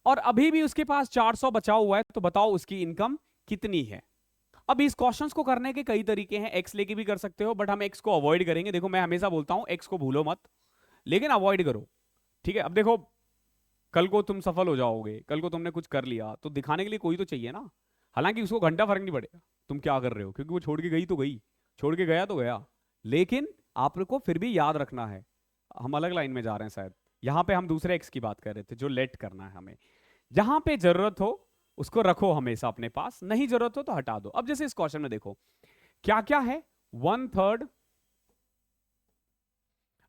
और अभी भी उसके पास 400 बचा हुआ है। तो बताओ उसकी इनकम कितनी है। अब इस क्वेश्चंस को करने के कई तरीके हैं, एक्स लेके भी कर सकते हो, बट हम एक्स को अवॉइड करेंगे। देखो मैं हमेशा बोलता हूं एक्स को भूलो मत, लेकिन अवॉइड करो, ठीक है। अब देखो कल को तुम सफल हो जाओगे, कल को तुमने कुछ कर लिया तो दिखाने के लिए कोई तो चाहिए ना। हालांकि उसको घंटा फर्क नहीं पड़ेगा तुम क्या कर रहे हो, क्योंकि वो छोड़ के गई तो गई, छोड़ के गया तो गया, लेकिन आपको फिर भी याद रखना है। हम अलग लाइन में जा रहे हैं शायद, यहां पे हम दूसरे एक्स की बात कर रहे थे जो लेट करना है हमें। जहां पे जरूरत हो उसको रखो हमेशा अपने पास, नहीं जरूरत हो तो हटा दो। अब जैसे इस क्वेश्चन में देखो क्या क्या है, 1/3,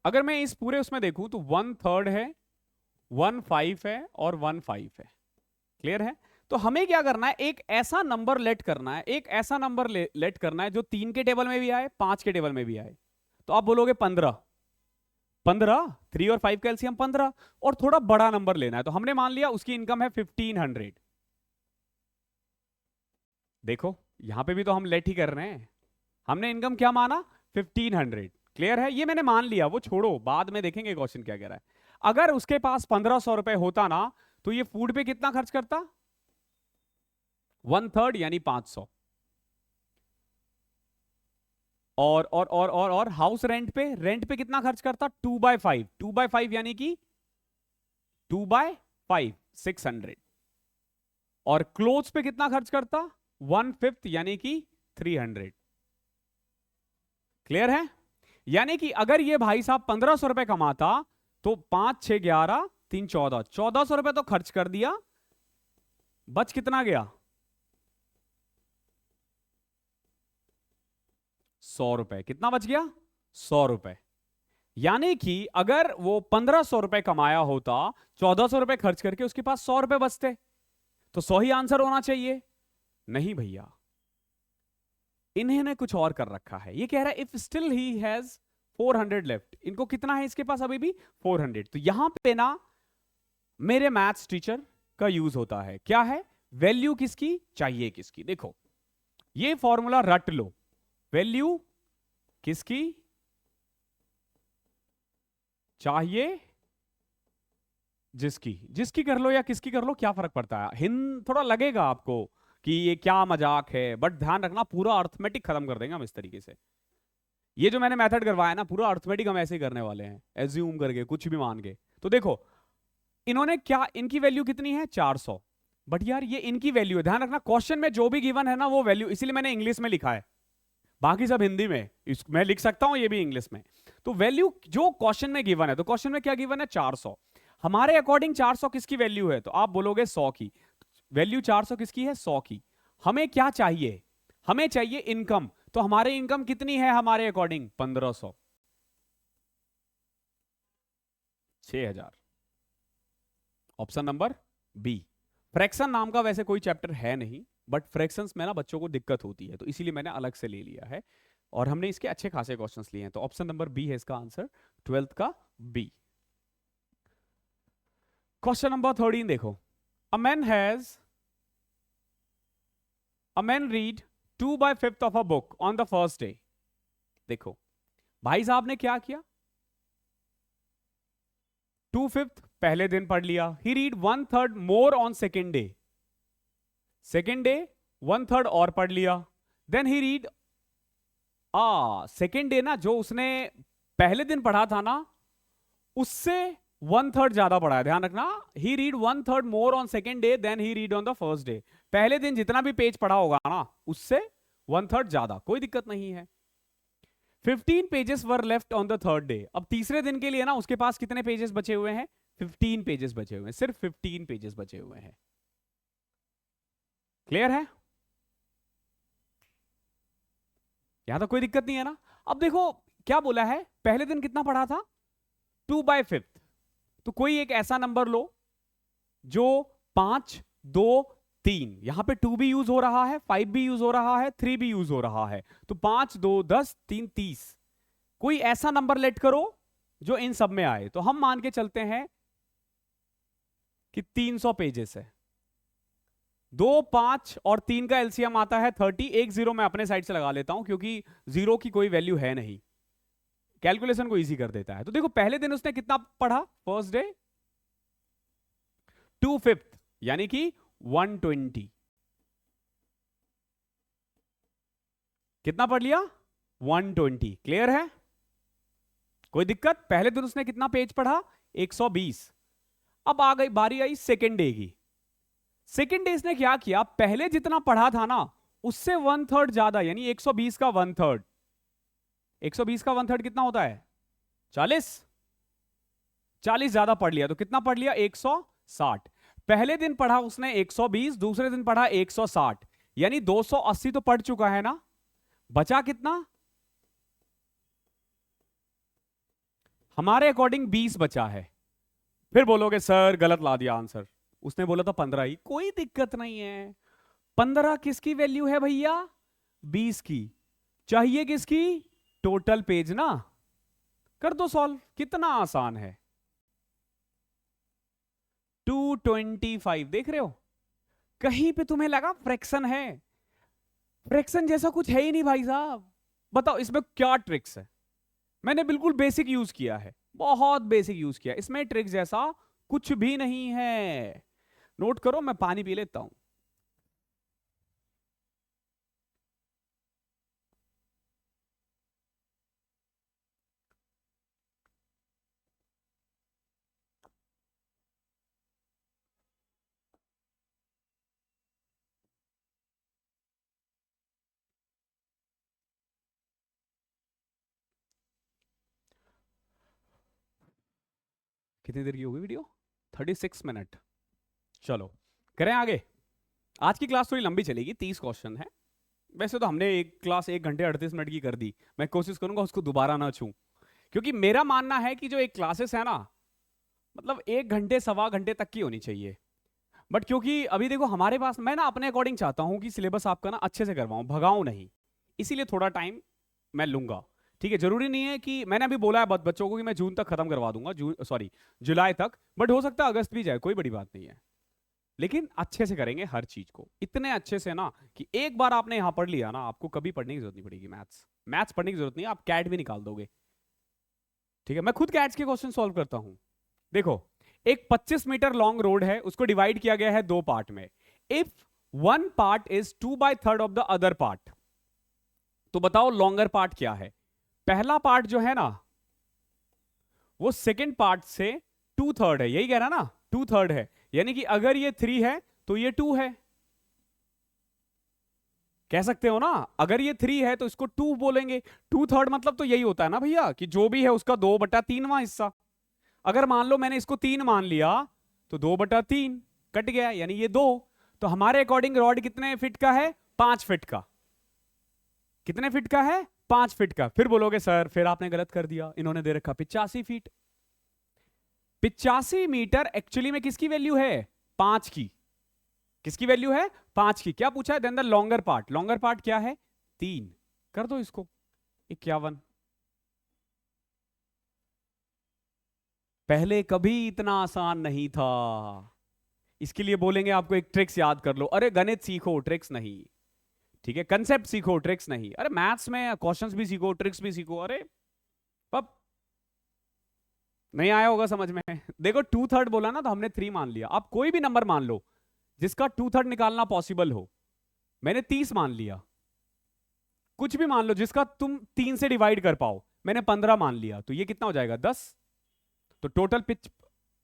अगर मैं इस पूरे उसमें देखूं तो 1/3 है, 1/5 है और 1/5 है। क्लियर है। तो हमें क्या करना है, एक ऐसा नंबर लेट करना है, एक ऐसा नंबर लेट करना है जो 3 के टेबल में भी आए, 5 के टेबल में भी आए। तो आप बोलोगे 15, 3 और 5 का एलसीएम 15, और थोड़ा बड़ा नंबर लेना है। तो हमने मान लिया उसकी इनकम है 1500। देखो यहां पे भी तो हम लेट ही कर रहे हैं, हमने इनकम क्या माना, 1500। क्लियर है, ये मैंने मान लिया, वो छोड़ो, बाद में देखेंगे क्वेश्चन क्या कह रहा है। अगर उसके पास 1500 रुपए होता ना, तो ये फूड पे कितना खर्च करता, 1/3 यानी 500, और हाउस रेंट पे कितना खर्च करता, 2/5, 2/5 यानी कि 2/5 600, और क्लोथ्स पे कितना खर्च करता, 1/5 यानी कि 300। क्लियर है। यानी कि अगर ये भाई साहब 1500 रुपए कमाता तो 5 6 11 3 14, 1400 रुपए तो खर्च कर दिया, बच कितना गया, 100 रुपए। कितना बच गया, 100 रुपए। यानी कि अगर वो 1500 रुपए कमाया होता, 1400 रुपए खर्च करके उसके पास 100 रुपए बचते, तो 100 ही आंसर होना चाहिए। नहीं भैया, इन्होंने कुछ और कर रखा है। ये कह रहा है if still he has 400 left, इनको कितना है इसके पास अभी भी 400। तो यहां पे ना मेरे मैथ्स टीचर का यूज होता है, क्या है, वैल्यू किसकी चाहिए किसकी। देखो ये फॉर्मूला रट लो, वैल्यू किसकी चाहिए, जिसकी कर लो या किसकी कर लो, क्या फर्क पड़ता है। हिंद थोड़ा लगेगा आपको कि ये क्या मजाक है, बट ध्यान रखना पूरा अर्थमेटिक खत्म कर देंगे हम इस तरीके से। ये जो मैंने मेथड करवाया ना, पूरा अर्थमेटिक हम ऐसे ही करने वाले हैं, एज्यूम करके कुछ भी मान के। तो देखो इन्होंने क्या, इनकी वैल्यू कितनी है 400, बट यार ये इनकी वैल्यू है। ध्यान रखना क्वेश्चन में जो भी गिवन है ना वो वैल्यू, इसीलिए मैंने इंग्लिश में लिखा है, बाकी सब हिंदी में, मैं लिख सकता हूं ये भी इंग्लिश में। तो वैल्यू जो क्वेश्चन में गिवन है, तो क्वेश्चन में क्या गिवन है 400, हमारे अकॉर्डिंग 400 किसकी वैल्यू है, तो आप बोलोगे 100 की। वैल्यू 400 किसकी है, 100 की। हमें क्या चाहिए, हमें चाहिए इनकम। तो हमारे इनकम कितनी है हमारे according, 1500, 6000। Option number B. Fraction नाम का वैसे कोई चैप्टर है नहीं, बट फ्रैक्शंस में ना बच्चों को दिक्कत होती है, तो इसीलिए मैंने अलग से ले लिया है, और हमने इसके अच्छे खासे क्वेश्चंस लिए हैं। तो ऑप्शन नंबर बी है इसका आंसर, 12th का बी। क्वेश्चन नंबर 13 देखो, a man read 2/5 of a book on the first day. देखो भाई साहब ने क्या किया, 2/5 पहले दिन पढ़ लिया, he read 1/3 more on second day, second day 1/3 और पढ़ लिया, then he read second day ना जो उसने पहले दिन पढ़ा था ना उससे 1/3 ज्यादा पढ़ा है। ध्यान रखना, he read 1/3 more on second day then he read on the first day. पहले दिन जितना भी पेज पढ़ा होगा ना उससे 1/3 ज्यादा, कोई दिक्कत नहीं है। 15 pages were left on the third day. अब तीसरे दिन के लिए ना उसके पास कितने पेजेस बचे हुए हैं, 15 पेजेस बचे हुए हैं, सिर्फ 15 पेजेस बचे हुए हैं। क्लियर है, यहां तो कोई दिक्कत नहीं है ना। अब देखो क्या बोला है, पहले दिन कितना पढ़ा था, 2/5। तो कोई एक ऐसा नंबर लो जो 5 2 3, यहां पे 2 भी यूज हो रहा है, 5 भी यूज हो रहा है, 3 भी यूज हो रहा है, तो 5 2 10 3 30। कोई ऐसा नंबर लेट करो जो इन सब में आए। तो हम मान के चलते हैं कि 300 पेजेस है। 2 5 और 3 का एलसीएम आता है 30। एक जीरो मैं अपने साइड से लगा लेता हूं क्योंकि जीरो की कोई वैल्यू है नहीं, कैलकुलेशन को इजी कर देता है। तो देखो पहले दिन उसने कितना पढ़ा, फर्स्ट डे 2/5 यानी कि 120। कितना पढ़ लिया? 120। क्लियर है? कोई दिक्कत? पहले दिन उसने कितना पेज पढ़ा? 120। अब आ गई बारी आई सेकेंड डे की। सेकेंड डे इसने क्या किया, पहले जितना पढ़ा था ना उससे 1/3 ज्यादा, यानी 120 का 1/3। 120 का 1/3 कितना होता है? 40। 40 ज्यादा पढ़ लिया, तो कितना पढ़ लिया? 160। पहले दिन पढ़ा उसने 120, दूसरे दिन पढ़ा 160, यानी 280 तो पढ़ चुका है ना। बचा कितना? हमारे अकॉर्डिंग 20 बचा है। फिर बोलोगे सर गलत ला दिया आंसर, उसने बोला था 15 ही। कोई दिक्कत नहीं है, 15 किसकी वैल्यू है भैया? 20 की। चाहिए किसकी? टोटल पेज ना। कर दो सॉल्व, कितना आसान है। 225। देख रहे हो, कहीं पे तुम्हें लगा फ्रैक्शन है? फ्रैक्शन जैसा कुछ है ही नहीं भाई साहब। बताओ इसमें क्या ट्रिक्स है? मैंने बिल्कुल बेसिक यूज किया है, बहुत बेसिक यूज किया, इसमें ट्रिक्स जैसा कुछ भी नहीं है। नोट करो, मैं पानी पी लेता हूं। कितनी देर की होगी वीडियो? 36 मिनट। चलो करें आगे। आज की क्लास थोड़ी लंबी चलेगी, 30 क्वेश्चन है। वैसे तो हमने एक क्लास 1 घंटे 38 मिनट की कर दी, मैं कोशिश करूंगा उसको दोबारा ना छूं, क्योंकि मेरा मानना है कि जो एक क्लासेस है ना, मतलब 1 घंटे सवा घंटे तक की होनी चाहिए। बट क्योंकि अभी देखो हमारे पास, मैं ना अपने अकॉर्डिंग चाहता हूं कि सिलेबस आपका ना अच्छे से करवाऊं, भगाऊं नहीं, इसीलिए थोड़ा टाइम मैं लूंगा। ठीक है, जरूरी नहीं है कि, मैंने अभी बोला है बच्चों को कि मैं जून तक खत्म करवा दूंगा, जून सॉरी जुलाई तक, बट हो सकता है अगस्त भी जाए, कोई बड़ी बात नहीं है। लेकिन अच्छे से करेंगे हर चीज को, इतने अच्छे से ना कि एक बार आपने यहां पढ़ लिया ना, आपको कभी पढ़ने की जरूरत नहीं पड़ेगी। मैथ्स मैथ्स पढ़ने की जरूरत नहीं है, आप कैट भी निकाल दोगे। ठीक है, मैं खुद कैट्स के क्वेश्चन सॉल्व करता हूं। देखो, एक 25 मीटर लॉन्ग रोड है, उसको डिवाइड किया गया है 2 पार्ट में। If one part is 2/3 of the other part, तो बताओ लॉन्गर पार्ट क्या है? पहला पार्ट जो है ना वो सेकेंड पार्ट से 2/3 है, यही कह रहा ना, 2/3 है, यानी कि अगर ये 3 है तो ये 2 है। कह सकते हो ना, अगर ये 3 है तो इसको 2 बोलेंगे। 2/3 मतलब तो यही होता है ना भैया, कि जो भी है उसका 2/3वां हिस्सा। अगर मान लो मैंने इसको 3 मान लिया, तो 2/3 कट गया, यानी ये 2। तो हमारे अकॉर्डिंग रॉड कितने फिट का है? 5 फिट का। कितने फिट का है? 5 फिट का। फिर बोलोगे सर फिर आपने गलत कर दिया, इन्होंने दे रखा 85 फीट। 85 मीटर एक्चुअली में किसकी वैल्यू है? 5 की। किसकी वैल्यू है? 5 की। क्या पूछा है? Then the longer part. Longer part क्या है? 3। कर दो इसको 51। पहले कभी इतना आसान नहीं था। इसके लिए बोलेंगे आपको एक ट्रिक्स याद कर लो। अरे गणित सीखो, ट्रिक्स नहीं। ठीक है, कंसेप्ट सीखो, ट्रिक्स नहीं। अरे मैथ्स में क्वेश्चंस भी सीखो, ट्रिक्स भी सीखो। अरे पब नहीं आया होगा समझ में। देखो 2/3 बोला ना, तो हमने 3 मान लिया। आप कोई भी नंबर मान लो जिसका 2/3 निकालना पॉसिबल हो। मैंने 30 मान लिया। कुछ भी मान लो जिसका तुम 3 से डिवाइड कर पाओ। मैंने 15 मान लिया, तो ये कितना हो जाएगा? 10। तो टोटल पिच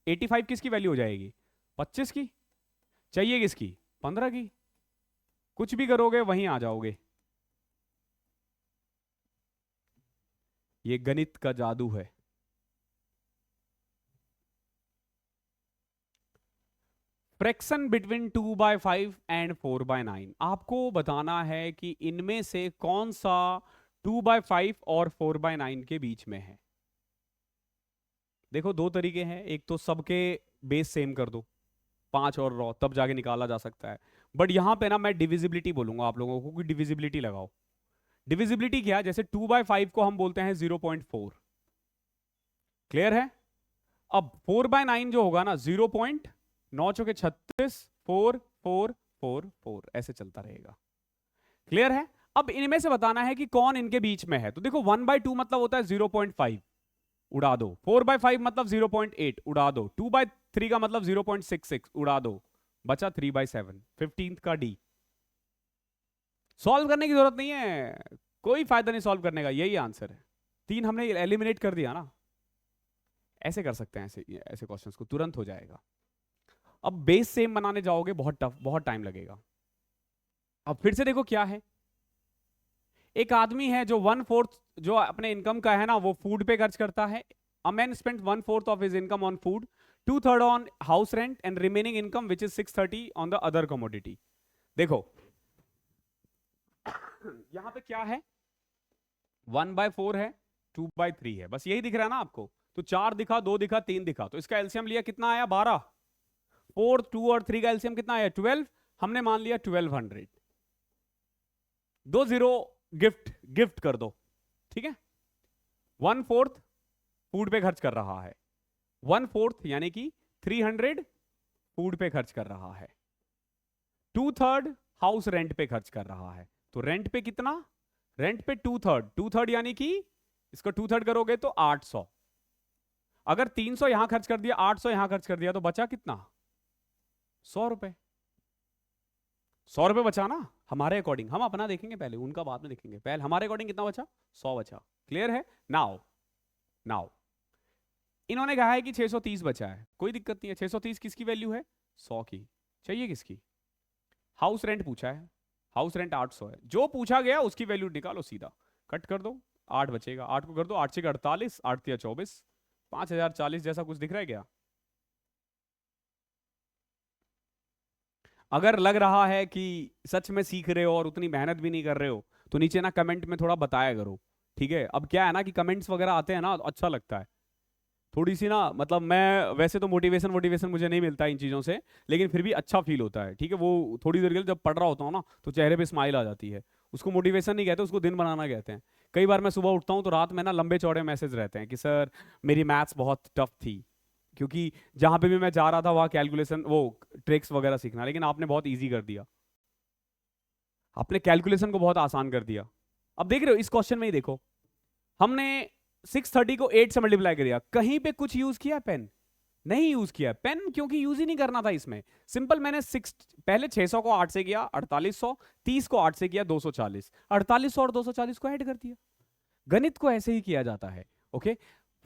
85 किसकी वैल्यू हो जाएगी? 25 की। चाहिए किसकी? 15 की। कुछ भी करोगे वहीं आ जाओगे। ये गणित का जादू है। Fraction between 2/5 and 4/9। आपको बताना है कि इनमें से कौन सा 2/5 और 4/9 के बीच में है। देखो दो तरीके हैं, एक तो सबके बेस सेम कर दो, 5 और रॉ, तब जाके निकाला जा सकता है। बट यहां पे ना मैं डिविजिबिलिटी बोलूंगा आप लोगों को कि डिविजिबिलिटी लगाओ। डिविजिबिलिटी क्या है, जैसे 2/5 को हम बोलते हैं 0.4। क्लियर है? अब 4/9 जो होगा ना 0.9 चौके 36, 4 4 4 4 ऐसे चलता रहेगा। क्लियर है? अब इनमें से बताना है कि कौन इनके बीच में है। तो देखो 1/2 मतलब होता है 0.5, उड़ा दो। 4/5 मतलब 0.8, उड़ा दो। 2/3 का मतलब 0.66, उड़ा दो। बचा 3/7, 15th का डी। सॉल्व करने की जरूरत नहीं है, कोई फायदा नहीं सॉल्व करने का, यही आंसर है। 3 हमने एलिमिनेट कर दिया ना। ऐसे कर सकते हैं, ऐसे ऐसे क्वेश्चंस को तुरंत हो जाएगा। अब बेस सेम बनाने जाओगे बहुत टफ, बहुत टाइम लगेगा। अब फिर से देखो क्या है, एक आदमी है जो 1/4 जो अपने इनकम का है ना वो फूड पे खर्च करता है। A man spent 1/4 of his income on food, 2/3 on house rent and remaining income which is 630 on the other commodity. देखो यहां पे क्या है, 1/4 है, 2/3 है, बस यही दिख रहा है ना आपको। तो 4 दिखा, 2 दिखा, 3 दिखा, तो इसका एलसीएम लिया, कितना आया 12। 4, 2 और 3 का एलसीएम कितना आया 12। हमने मान लिया 1200। 2 0 गिफ्ट गिफ्ट कर दो, ठीक है। 1/4 फूड पे खर्च कर रहा है, 1/4 यानी कि 300 फूड पे खर्च कर रहा है, 2/3 हाउस रेंट पे खर्च कर रहा है। तो रेंट पे कितना, रेंट पे 2/3, 2/3 यानी कि इसको 2/3 करोगे तो 800। अगर 300 यहां खर्च कर दिया, 800 यहां खर्च कर दिया, तो बचा कितना 100 रुपए। 100 रुपए बचा ना हमारे अकॉर्डिंग, हम अपना देखेंगे पहले, उनका बाद में देखेंगे। पहले हमारे अकॉर्डिंग कितना बचा, 100 बचा। क्लियर है? नाउ नाउ इन्होंने कहा है कि 630 बचा है, कोई दिक्कत नहीं है। 630 किसकी वैल्यू है, 100 की। चाहिए किसकी, हाउस रेंट पूछा है, हाउस रेंट 800 है, जो पूछा गया उसकी वैल्यू निकालो, सीधा कट कर दो, 8 बचेगा। 8 को कर दो 8 से 48, 8 या 24, 5040 जैसा कुछ दिख रहा है क्या? अगर लग रहा है कि सच में सीख रहे हो और उतनी मेहनत भी नहीं कर रहे हो, तो नीचे ना कमेंट में थोड़ा बताया करो, ठीक है। अब क्या है ना कि कमेंट्स वगैरह आते हैं ना तो अच्छा लगता है, थोड़ी सी ना, मतलब मैं वैसे तो मोटिवेशन मोटिवेशन मुझे नहीं मिलता इन चीज़ों से, लेकिन फिर भी अच्छा फील होता है, ठीक है। वो थोड़ी देर के लिए जब पढ़ रहा होता हूँ ना तो चेहरे पे स्माइल आ जाती है। उसको मोटिवेशन नहीं कहते, उसको दिन बनाना कहते हैं। कई बार मैं सुबह उठता हूँ तो रात में ना लंबे चौड़े मैसेज रहते हैं कि सर मेरी मैथ्स बहुत टफ थी, क्योंकि जहाँ पे भी मैं जा रहा था वहाँ कैलकुलेशन, वो ट्रिक्स वगैरह सीखना, लेकिन आपने बहुत ईजी कर दिया, आपने कैलकुलेशन को बहुत आसान कर दिया। अब देख रहे हो इस क्वेश्चन में ही देखो, हमने 630 को 8 से मल्टीप्लाई कर दिया, कहीं पे कुछ यूज किया पेन नहीं यूज किया पेन, क्योंकि यूज ही नहीं करना था इसमें। सिंपल मैंने पहले 600 को 8 से किया 4800, 30 को 8 से किया 240, 4800 और 240 को ऐड कर दिया। गणित को ऐसे ही किया जाता है। Okay,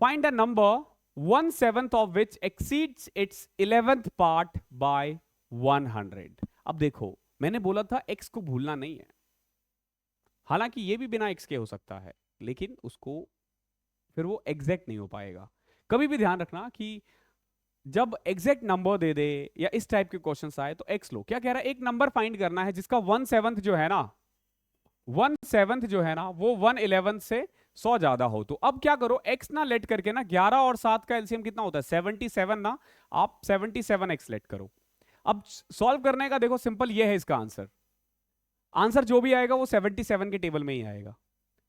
find the number 1/7 of which exceeds its 11th part by 100। अब देखो मैंने बोला था x को भूलना नहीं है, हालांकि ये भी बिना x के हो सकता है, लेकिन उसको फिर वो एग्जैक्ट नहीं हो पाएगा। कभी भी ध्यान रखना कि जब एग्जैक्ट नंबर दे दे या इस टाइप के क्वेश्चंस आए तो x लो। क्या कह रहा है, एक नंबर फाइंड करना है जिसका 1/7 जो है ना, 1/7 जो है ना वो 1/11 से 100 ज्यादा हो। तो अब क्या करो, x ना लेट करके ना 11 और 7 का एलसीएम कितना होता है 77 ना, आप 77x लेट करो। अब सॉल्व करने का देखो सिंपल ये है इसका आंसर, आंसर जो भी आएगा वो 77 के टेबल में ही आएगा,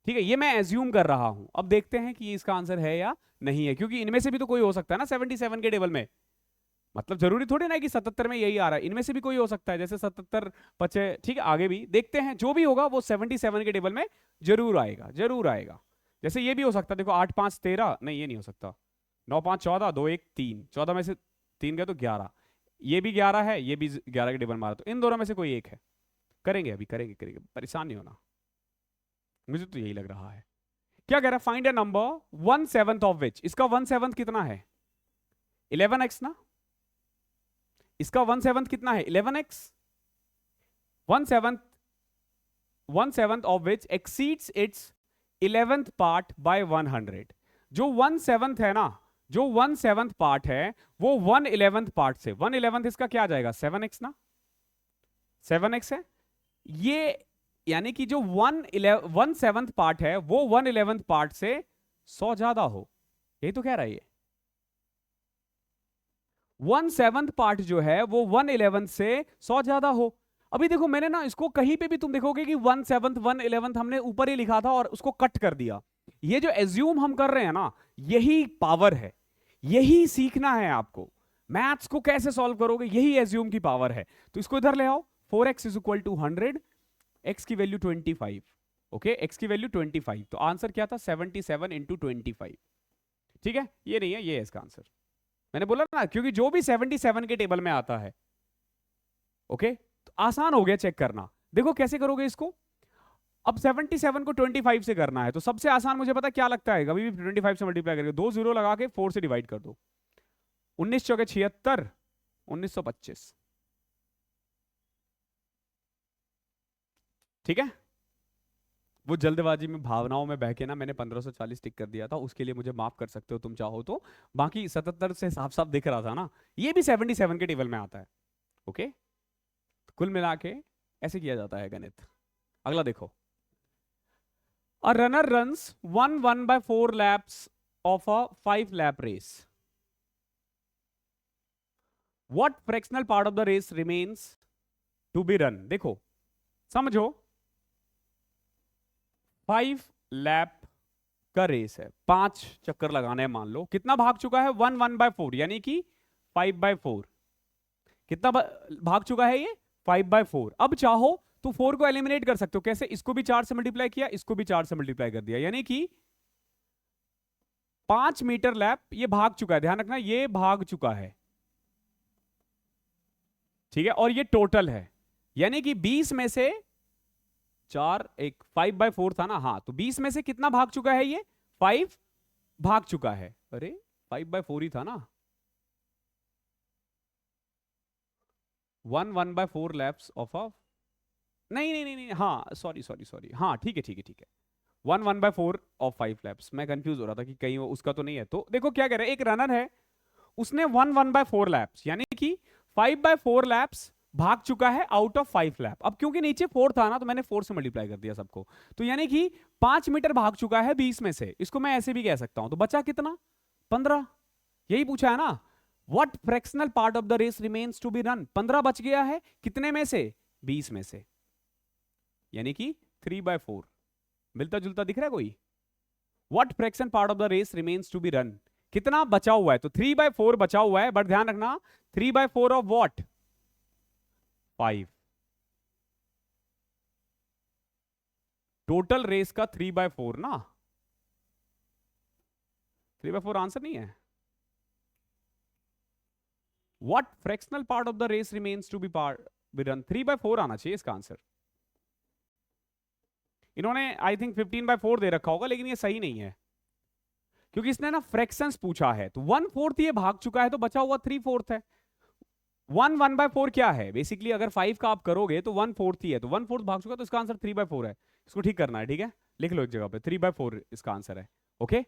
ठीक है। ये मैं एज्यूम कर रहा हूं, अब देखते हैं कि ये इसका आंसर है या नहीं है, क्योंकि इनमें से भी तो कोई हो सकता है ना 77 के टेबल में, मतलब जरूरी थोड़ी ना कि 77 में यही आ रहा है, इनमें से भी कोई हो सकता है, जैसे 77 पचे, ठीक है। आगे भी देखते हैं, जो भी होगा वो 77 के टेबल में जरूर आएगा, जरूर आएगा। जैसे ये भी हो सकता है, देखो 8 5 13, नहीं ये नहीं हो सकता, 9 5 14, 2 1 3, 14 में से 3 गए तो 11, ये भी 11 है, ये भी 11 के टेबल में आ रहा, तो इन दोनों में से कोई एक है। करेंगे अभी, करेंगे करेंगे, परेशान नहीं होना, मुझे तो यही लग रहा है। क्या कह रहा है, find a number 1/7 of which, इसका 1/7 कितना है 11x ना, इसका 1/7 कितना है 11x, 1/7 of which exceeds its 11th part by 100। जो 1/7 है ना, जो 1/7 पार्ट है वो 1/11 पार्ट से, 1/11 इसका क्या आ जाएगा 7x ना, 7x है ये, यानी कि जो 1/7 पार्ट है वो 1/11 पार्ट से 100 ज्यादा हो, यही तो कह रहा है ये। 1/7 पार्ट जो है वो 1/11 से 100 ज्यादा हो। अभी देखो मैंने ना इसको कहीं पे भी तुम देखोगे कि 1/7 1/11 हमने ऊपर ही लिखा था और उसको कट कर दिया। ये जो एज्यूम हम कर रहे हैं ना, यही पावर है, यही सीखना है आपको। मैथ्स को कैसे सॉल्व करोगे, यही एज्यूम की पावर है। तो इसको इधर ले आओ, 4x is equal to 100, x की वैल्यू 25। ओके, x की वैल्यू 25, तो आंसर क्या था 77 इंटू 25। ठीक है, ये नहीं है, ये है इसका आंसर। मैंने बोला ना, क्योंकि जो भी 77 के टेबल में आता है, ओके, तो आसान हो गया चेक करना। देखो कैसे करोगे इसको। अब 77 को 25 से करना है, तो सबसे आसान मुझे पता क्या लगता है, कभी भी 25 से मल्टीप्लाई करके 2 जीरो लगा के 4 से डिवाइड कर दो। 19 चौके 76, 1925। ठीक है, वो जल्दबाजी में भावनाओं में बह के ना मैंने 1540 टिक कर दिया था, उसके लिए मुझे माफ कर सकते हो तुम चाहो तो। बाकी 77 से साफ साफ दिख रहा था ना, ये भी 77 के टेबल में आता है। ओके, कुल मिला के ऐसे किया जाता है गणित। अगला देखो, a runner runs 1/4 laps of a 5 lap race. What fractional part of the race remains to be run? देखो समझो, 5 लैप का रेस है, 5 चक्कर लगाने हैं, मान लो कितना भाग चुका है 1/4, यानी कि 5/4। कितना भाग चुका है ये 5/4। अब चाहो तो 4 को एलिमिनेट कर सकते हो, कैसे, इसको भी 4 से मल्टीप्लाई किया, इसको भी 4 से मल्टीप्लाई कर दिया, यानी कि 5 मीटर लैप ये भाग चुका है। ध्यान रखना, ये भाग चुका है, ठीक है, और ये टोटल है, यानी कि 20 में से 4, एक 5/4 था ना, हाँ, तो 20 में से कितना भाग चुका है ये 5 भाग चुका है। अरे 5/4 ही था ना, 1/4 लैप्स ऑफ अ, नहीं नहीं नहीं नहीं, हाँ सॉरी सॉरी सॉरी, हाँ ठीक है ठीक है ठीक है, 1/4 ऑफ 5 लैप्स। मैं कंफ्यूज हो रहा था कि कहीं वो उसका तो नहीं है। तो देखो क्या कह रहे हैं, एक रनर है, उसने 1/4 लैप्स यानी कि 5/4 लैप्स भाग चुका है आउट ऑफ 5 लैप। अब क्योंकि नीचे 4 था ना, तो मैंने 4 से मल्टीप्लाई कर दिया सबको, तो यानी कि 5 मीटर भाग चुका है 20 में से। इसको मैं ऐसे भी कह सकता हूं, तो बचा कितना 15, यही पूछा है ना। What fractional part of the race remains to be run, 15 बच गया है, कितने में से 20 में से, यानी कि 3/4। मिलता जुलता दिख रहा है कोई। What fraction part of the race remains to be run, कितना बचा हुआ है, तो 3/4 बचा हुआ है, बट ध्यान रखना 3/4 ऑफ व्हाट 5, टोटल रेस का 3/4 ना, 3/4 आंसर नहीं है। What fractional part of the race remains to be run, 3/4 आना चाहिए इसका आंसर। इन्होंने आई थिंक 15/4 दे रखा होगा, लेकिन ये सही नहीं है, क्योंकि इसने ना फ्रैक्शंस पूछा है, तो 1/4 ये भाग चुका है, तो बचा हुआ 3/4 है। 1/4 क्या है बेसिकली, अगर 5 का आप करोगे तो 1/4 ही है, तो 1/4 भाग चुका है, तो इसका आंसर 3/4 है। इसको ठीक करना है, ठीक है, लिख लो एक जगह पे 3/4 इसका आंसर है। ओके,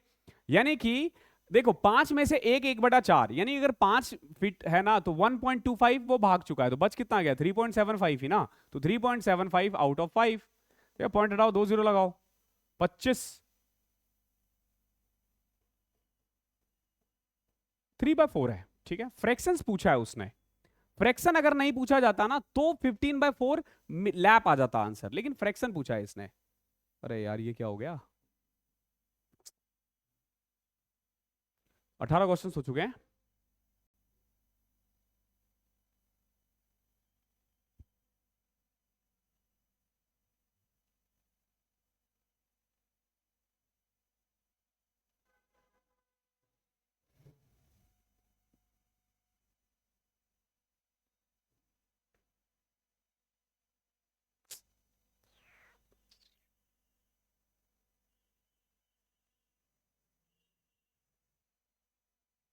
यानी कि देखो 5 में से 1/4, यानी अगर 5 फीट है ना, तो 1.25 वो भाग चुका है, तो बच कितना गया 3.75 ही ना, तो 3.75 आउट ऑफ 5। पॉइंट हटाओ, 2 जीरो लगाओ, 25, 3/4 है। ठीक है, फ्रैक्शंस पूछा है उसने, फ्रैक्शन अगर नहीं पूछा जाता ना तो 15/4 लैप आ जाता आंसर, लेकिन फ्रैक्शन पूछा है इसने। अरे यार ये क्या हो गया, 18 क्वेश्चन हो चुके हैं।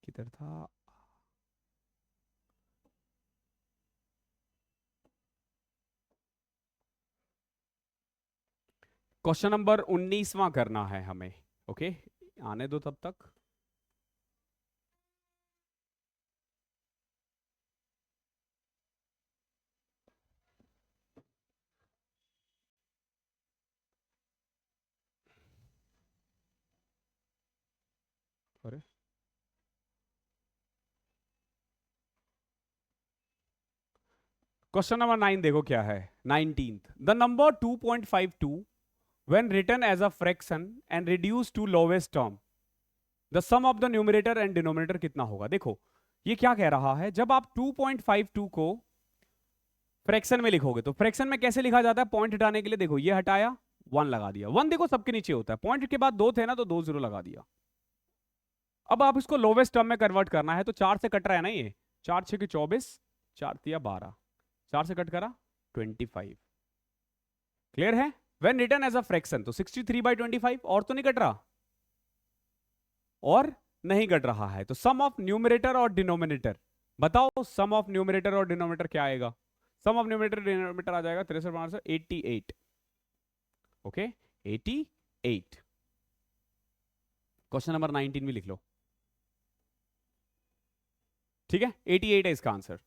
किधर था, क्वेश्चन नंबर 19वां करना है हमें। ओके, आने दो तब तक। अरे क्वेश्चन नंबर 9 देखो क्या है। 19th, the number 2.52 when written as a fraction and reduced to lowest term, the sum of the numerator and denominator कितना होगा। देखो ये क्या कह रहा है, जब आप 2.52 को फ्रैक्शन में लिखोगे तो फ्रैक्शन में कैसे लिखा जाता है, पॉइंट हटाने के लिए देखो ये हटाया, 1 लगा दिया। 1 देखो सबके नीचे होता है, पॉइंट के बाद 2 थे ना तो 2 0 लगा दिया। अब आप इसको लोवेस्ट टर्म में कन्वर्ट करना है तो 4 से कट रहा है ना, ये 4 6 के 24, 4 तिया 12, 4 से कट करा 25। क्लियर है। When written as a fraction तो 63/25, और तो नहीं कट रहा, और नहीं कट रहा है। तो सम ऑफ न्यूमरेटर और डिनोमिनेटर, बताओ सम ऑफ न्यूमरेटर और डिनोमिनेटर क्या आएगा। सम ऑफ न्यूमरेटर डिनोमिनेटर आ जाएगा 63 88। ओके 88। क्वेश्चन नंबर 19 भी लिख लो, ठीक है। 88 है इसका आंसर।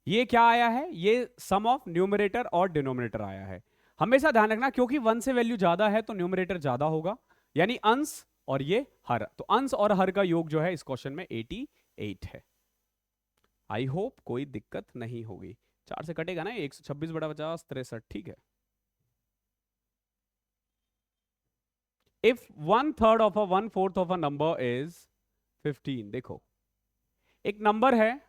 ये क्या आया है, ये सम ऑफ न्यूमरेटर और डिनोमिनेटर आया है। हमेशा ध्यान रखना, क्योंकि 1 से वैल्यू ज्यादा है तो न्यूमरेटर ज्यादा होगा, यानी अंश और ये हर। तो अंश और हर का योग जो है इस क्वेश्चन में 88 है। आई होप कोई दिक्कत नहीं होगी। 4 से कटेगा ना 126/50 63, ठीक है। If 1/3 of a 1/4 of a number is 15, देखो एक नंबर है,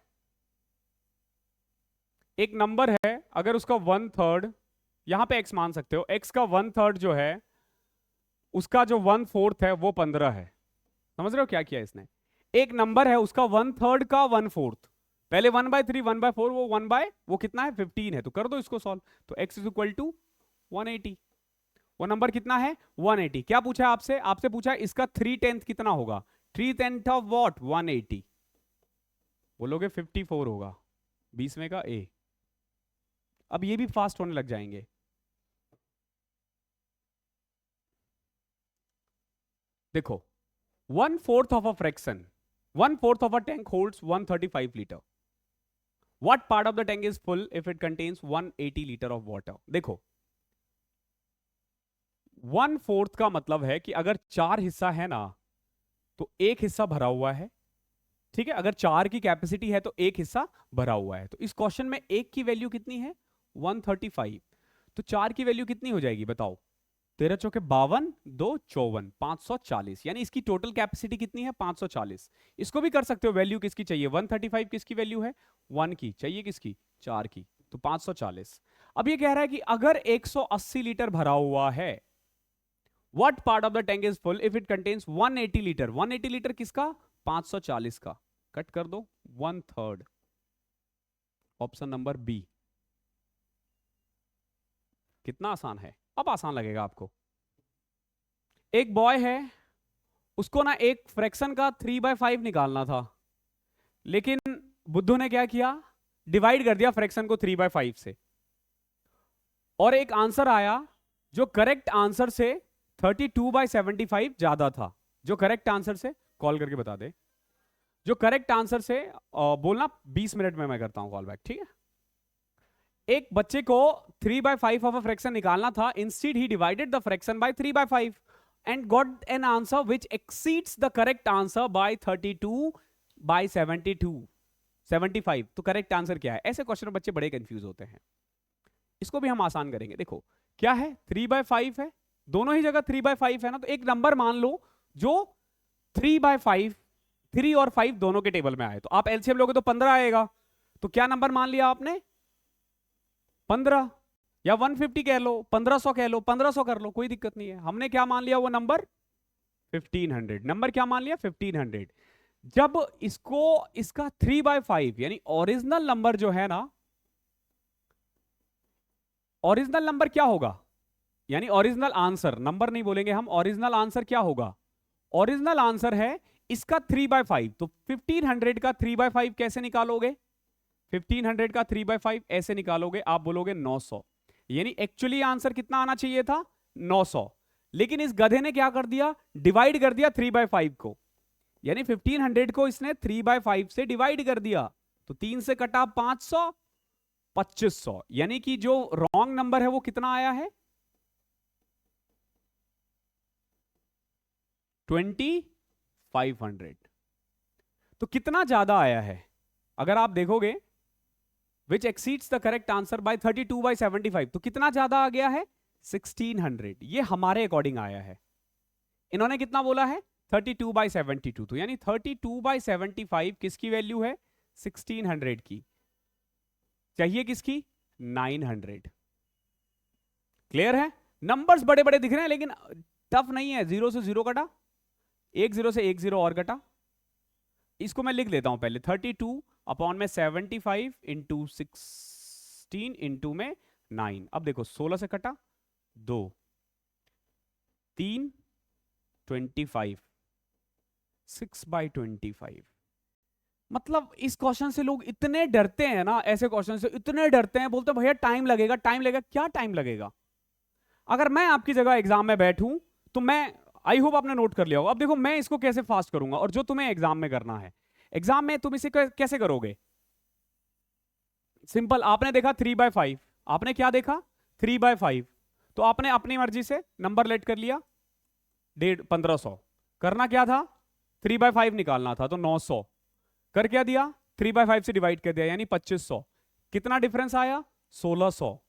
एक नंबर है, अगर उसका 1/3, यहां पे x मान सकते हो, x का 1/3 जो है उसका जो 1/4 है वो 15 है। समझ रहे हो क्या किया इसने, एक नंबर है उसका 1/3 का 1/4, पहले 1/3 1/4, वो 1 वो कितना है 15 है, तो कर दो इसको सॉल्व। तो x = 180। वो नंबर कितना है 180। क्या पूछा है आपसे, आपसे पूछा है इसका 3/10 कितना होगा। 3/10 ऑफ व्हाट 180, बोलोगे 54 होगा, 20 में का a। अब ये भी फास्ट होने लग जाएंगे। देखो 1/4 of a fraction, 1/4 of a tank holds 135 litre. What part of the tank is full if it contains 180 litre of water. देखो 1/4 का मतलब है कि अगर 4 हिस्सा है ना तो एक हिस्सा भरा हुआ है, ठीक है। अगर 4 की कैपेसिटी है तो एक हिस्सा भरा हुआ है। तो इस क्वेश्चन में एक की वैल्यू कितनी है 135, तो 4 की वैल्यू कितनी हो जाएगी बताओ। 13 चौके 52, 2 54, 540, यानी इसकी टोटल कैपेसिटी कितनी है 540। इसको भी कर सकते हो, वैल्यू किसकी चाहिए 135 किसकी वैल्यू है 1 की, चाहिए किसकी 4 की, तो 540। अब ये कह रहा है कि अगर 180 लीटर भरा हुआ है, what part of the tank is full if it contains 180 litre. 180 litre किसका 540 का, कट कर दो 1/3, ऑप्शन नंबर बी। कितना आसान है, अब आसान लगेगा आपको। एक बॉय है, उसको ना एक फ्रैक्शन का 3/5 निकालना था, लेकिन बुद्धू ने क्या किया, डिवाइड कर दिया फ्रैक्शन को 3/5 से, और एक आंसर आया जो करेक्ट आंसर से 32/75 ज्यादा था। जो करेक्ट आंसर से, कॉल करके बता दे, जो करेक्ट आंसर से बोलना 20 मिनट में मैं करता हूं कॉल बैक, ठीक है। एक बच्चे को 3/5 ऑफ अ फ्रैक्शन निकालना था, instead he divided the fraction by 3/5 and got an answer which exceeds the correct answer by 32/75। तो करेक्ट आंसर क्या है। ऐसे क्वेश्चन में बच्चे बड़े कंफ्यूज होते हैं। इसको भी हम आसान करेंगे। देखो क्या है 3/5 है, दोनों ही जगह 3/5 है ना, तो एक नंबर मान लो जो 3/5, 3 और 5 दोनों के टेबल में आए, तो आप एलसीएम लोगे तो 15 आएगा। तो क्या नंबर मान लिया आपने 15, या 150 कह लो, 1500 कह लो, 1500 कर लो, कोई दिक्कत नहीं है। हमने क्या मान लिया वो नंबर 1500, नंबर क्या मान लिया 1500। जब इसको इसका 3/5 यानी ओरिजिनल नंबर जो है ना, ओरिजिनल नंबर क्या होगा, यानी ओरिजिनल आंसर, नंबर नहीं बोलेंगे हम, ओरिजिनल आंसर क्या होगा, ओरिजिनल आंसर है इसका 3/5। तो 1500 का 3/5 कैसे निकालोगे, 1500 का 3/5 ऐसे निकालोगे, आप बोलोगे 900, यानी एक्चुअली आंसर कितना आना चाहिए था 900, लेकिन इस गधे ने क्या कर दिया, डिवाइड कर दिया 3/5 को, यानी 1500 को इसने 3/5 से डिवाइड कर दिया। तो 3 से कटा 500, 2500, यानी कि जो रॉन्ग नंबर है वो कितना आया है 2500। तो कितना ज्यादा आया है, अगर आप देखोगे which exceeds the correct answer by 32/75। तो कितना ज्यादा आ गया है? 1600। ये हमारे अकॉर्डिंग आया है। इन्होंने कितना बोला है? 32/72। तो यानी 32/75 किसकी वैल्यू है? 1600 की। चाहिए किसकी? 900। क्लियर है? नंबर्स बड़े बड़े दिख रहे हैं लेकिन टफ नहीं है। 0 से 0 कटा, 1 0 से 1 0 और कटा। इसको मैं लिख लेता हूं पहले। 32/75 इंटू 16 इंटू में 9। अब देखो 16 से कटा 2, 3 25, 6/25। मतलब इस क्वेश्चन से लोग इतने डरते हैं ना, ऐसे क्वेश्चन से इतने डरते हैं, बोलते हैं भैया टाइम लगेगा, टाइम लगेगा। क्या टाइम लगेगा? अगर मैं आपकी जगह एग्जाम में बैठूं तो मैं, आई होप आपने नोट कर लिया होगा। अब देखो मैं इसको कैसे फास्ट करूंगा, और जो तुम्हें एग्जाम में करना है, एग्जाम में तुम इसे कैसे करोगे? सिंपल, आपने देखा 3/5, आपने क्या देखा? 3/5। तो आपने अपनी मर्जी से नंबर लेट कर लिया, 1500। करना क्या था? 3/5 निकालना था, तो 900 कर क्या दिया? 3/5 से डिवाइड कर दिया, यानी 2500। कितना डिफरेंस आया? 1600।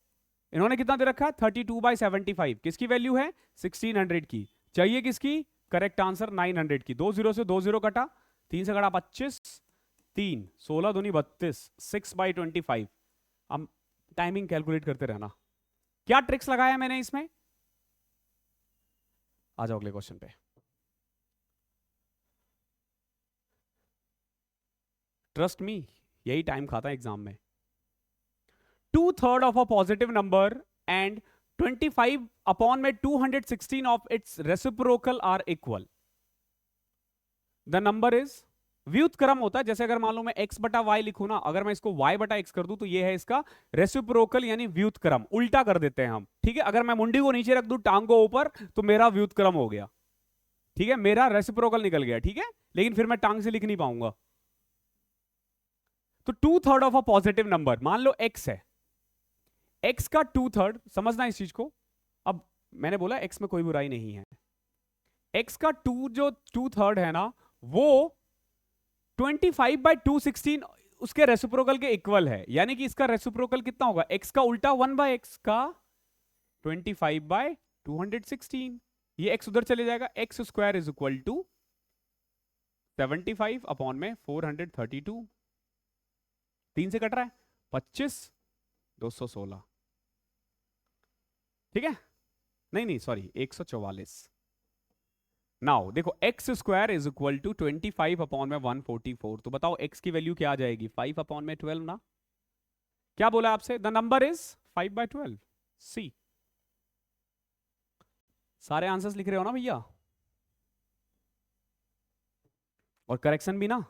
इन्होंने कितना दे रखा है? 32/75। किसकी वैल्यू है? 1600 की। चाहिए किसकी? करेक्ट आंसर 900 की। 2 0 से 2 0 कटा, 3 से कटा 25, 3 16 दूनी 32, 6/25। अब टाइमिंग कैलकुलेट करते रहना। क्या ट्रिक्स लगाया मैंने इसमें? आ जाओ अगले क्वेश्चन पे। ट्रस्ट मी, यही टाइम खाता है एग्जाम में। 2/3 of a positive number and 25 upon में 216 of its reciprocal are equal. The number is, व्युत्क्रम होता है। जैसे अगर मान लो मैं x बटा y लिखूं ना, अगर मैं इसको y बटा x कर दूं तो ये है इसका रेसिप्रोकल, यानी व्युत्क्रम। उल्टा कर देते हैं हम, ठीक है? अगर मैं मुंडी को नीचे रख दूं, टांग को ऊपर, तो मेरा व्युत्क्रम हो गया, ठीक है? मेरा रेसिप्रोकल निकल गया, ठीक है? लेकिन फिर मैं टांग से लिख नहीं पाऊंगा। तो 2/3 ऑफ अ पॉजिटिव नंबर, मान लो x है, x का 2/3, समझना इस चीज को। अब मैंने बोला x में कोई बुराई नहीं है। x का 2/3 है ना, वो 25/216 उसके रेसिप्रोकल के इक्वल है। यानी कि इसका रेसिप्रोकल कितना होगा? x का उल्टा 1/x का 25/216। ये x उधर चले जाएगा, x square is equal to 75 upon में 432। 3 से कट रहा है 25, 216, ठीक है? नहीं सॉरी, 144। नाउ देखो x square is equal to 25 upon में 144। तो बताओ x की वैल्यू क्या आ जाएगी? 5 अपॉन में 12 ना। क्या बोला आपसे? The number is 5/12। सी। सारे आंसर्स लिख रहे हो ना भैया? और करेक्शन भी ना।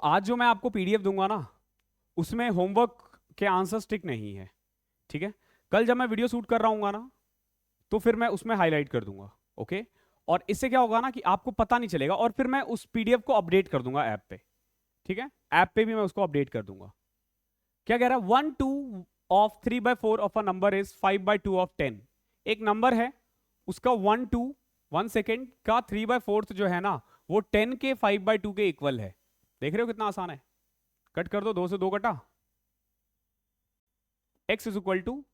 आज जो मैं आपको पीडीएफ दूंगा ना, उसमें होमवर्क के आंसर्स टिक नहीं है, ठीक है? कल जब मैं वीडियो शूट कर रहा हूँ ना, तो फिर मैं उसमें हाईलाइट कर दूंगा, ओके? और इससे क्या होगा ना कि आपको पता नहीं चलेगा, और फिर मैं उस पीडीएफ को अपडेट कर दूंगा ऐप पे, ठीक है? ऐप पे भी मैं उसको अपडेट कर दूंगा। क्या कह रहा है? 1/2 of 3/4 of a number is 5/2 of 10। एक नंबर है, उसका 1 सेकेंड का 3/4 जो है ना, वो 10 के 5/2 के इक्वल है। देख रहे हो कितना आसान है? कट कर दो, 2 से 2 कटा, x इज इक्वल टू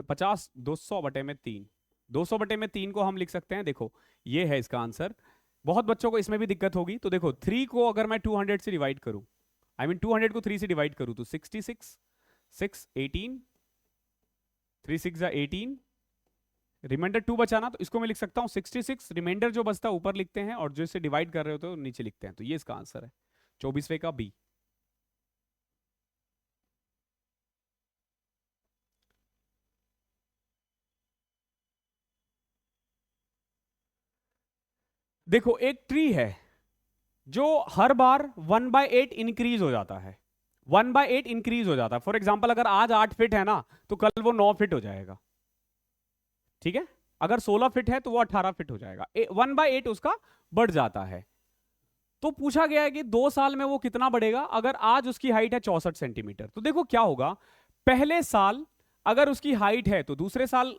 50, 200/3। 200/3 को हम लिख सकते हैं, देखो ये है इसका आंसर। बहुत बच्चों को इसमें भी दिक्कत होगी। तो देखो 3 को अगर मैं 200 से डिवाइड करूं, 200 को 3 से डिवाइड करूं, तो 66, 6 18, 3 6 18, रिमाइंडर 2 बचाना। तो इसको मैं लिख सकता हूं 66, रिमाइंडर जो बचता है ऊपर लिखते हैं, और जो इसे डिवाइड कर रहे होते हैं नीचे लिखते हैं। तो ये इसका आंसर है 24वें का बी। देखो एक ट्री है जो हर बार 1/8 इंक्रीज हो जाता है। 1/8 इंक्रीज हो जाता है। फॉर एग्जाम्पल अगर आज 8 फीट है ना, तो कल वो 9 फीट हो जाएगा, ठीक है? अगर 16 फीट है तो वो 18 फीट हो जाएगा। 1/8 उसका बढ़ जाता है। तो पूछा गया है कि 2 साल में वो कितना बढ़ेगा। अगर आज उसकी हाइट है 64 सेंटीमीटर, तो देखो क्या होगा, पहले साल अगर उसकी हाइट है तो दूसरे साल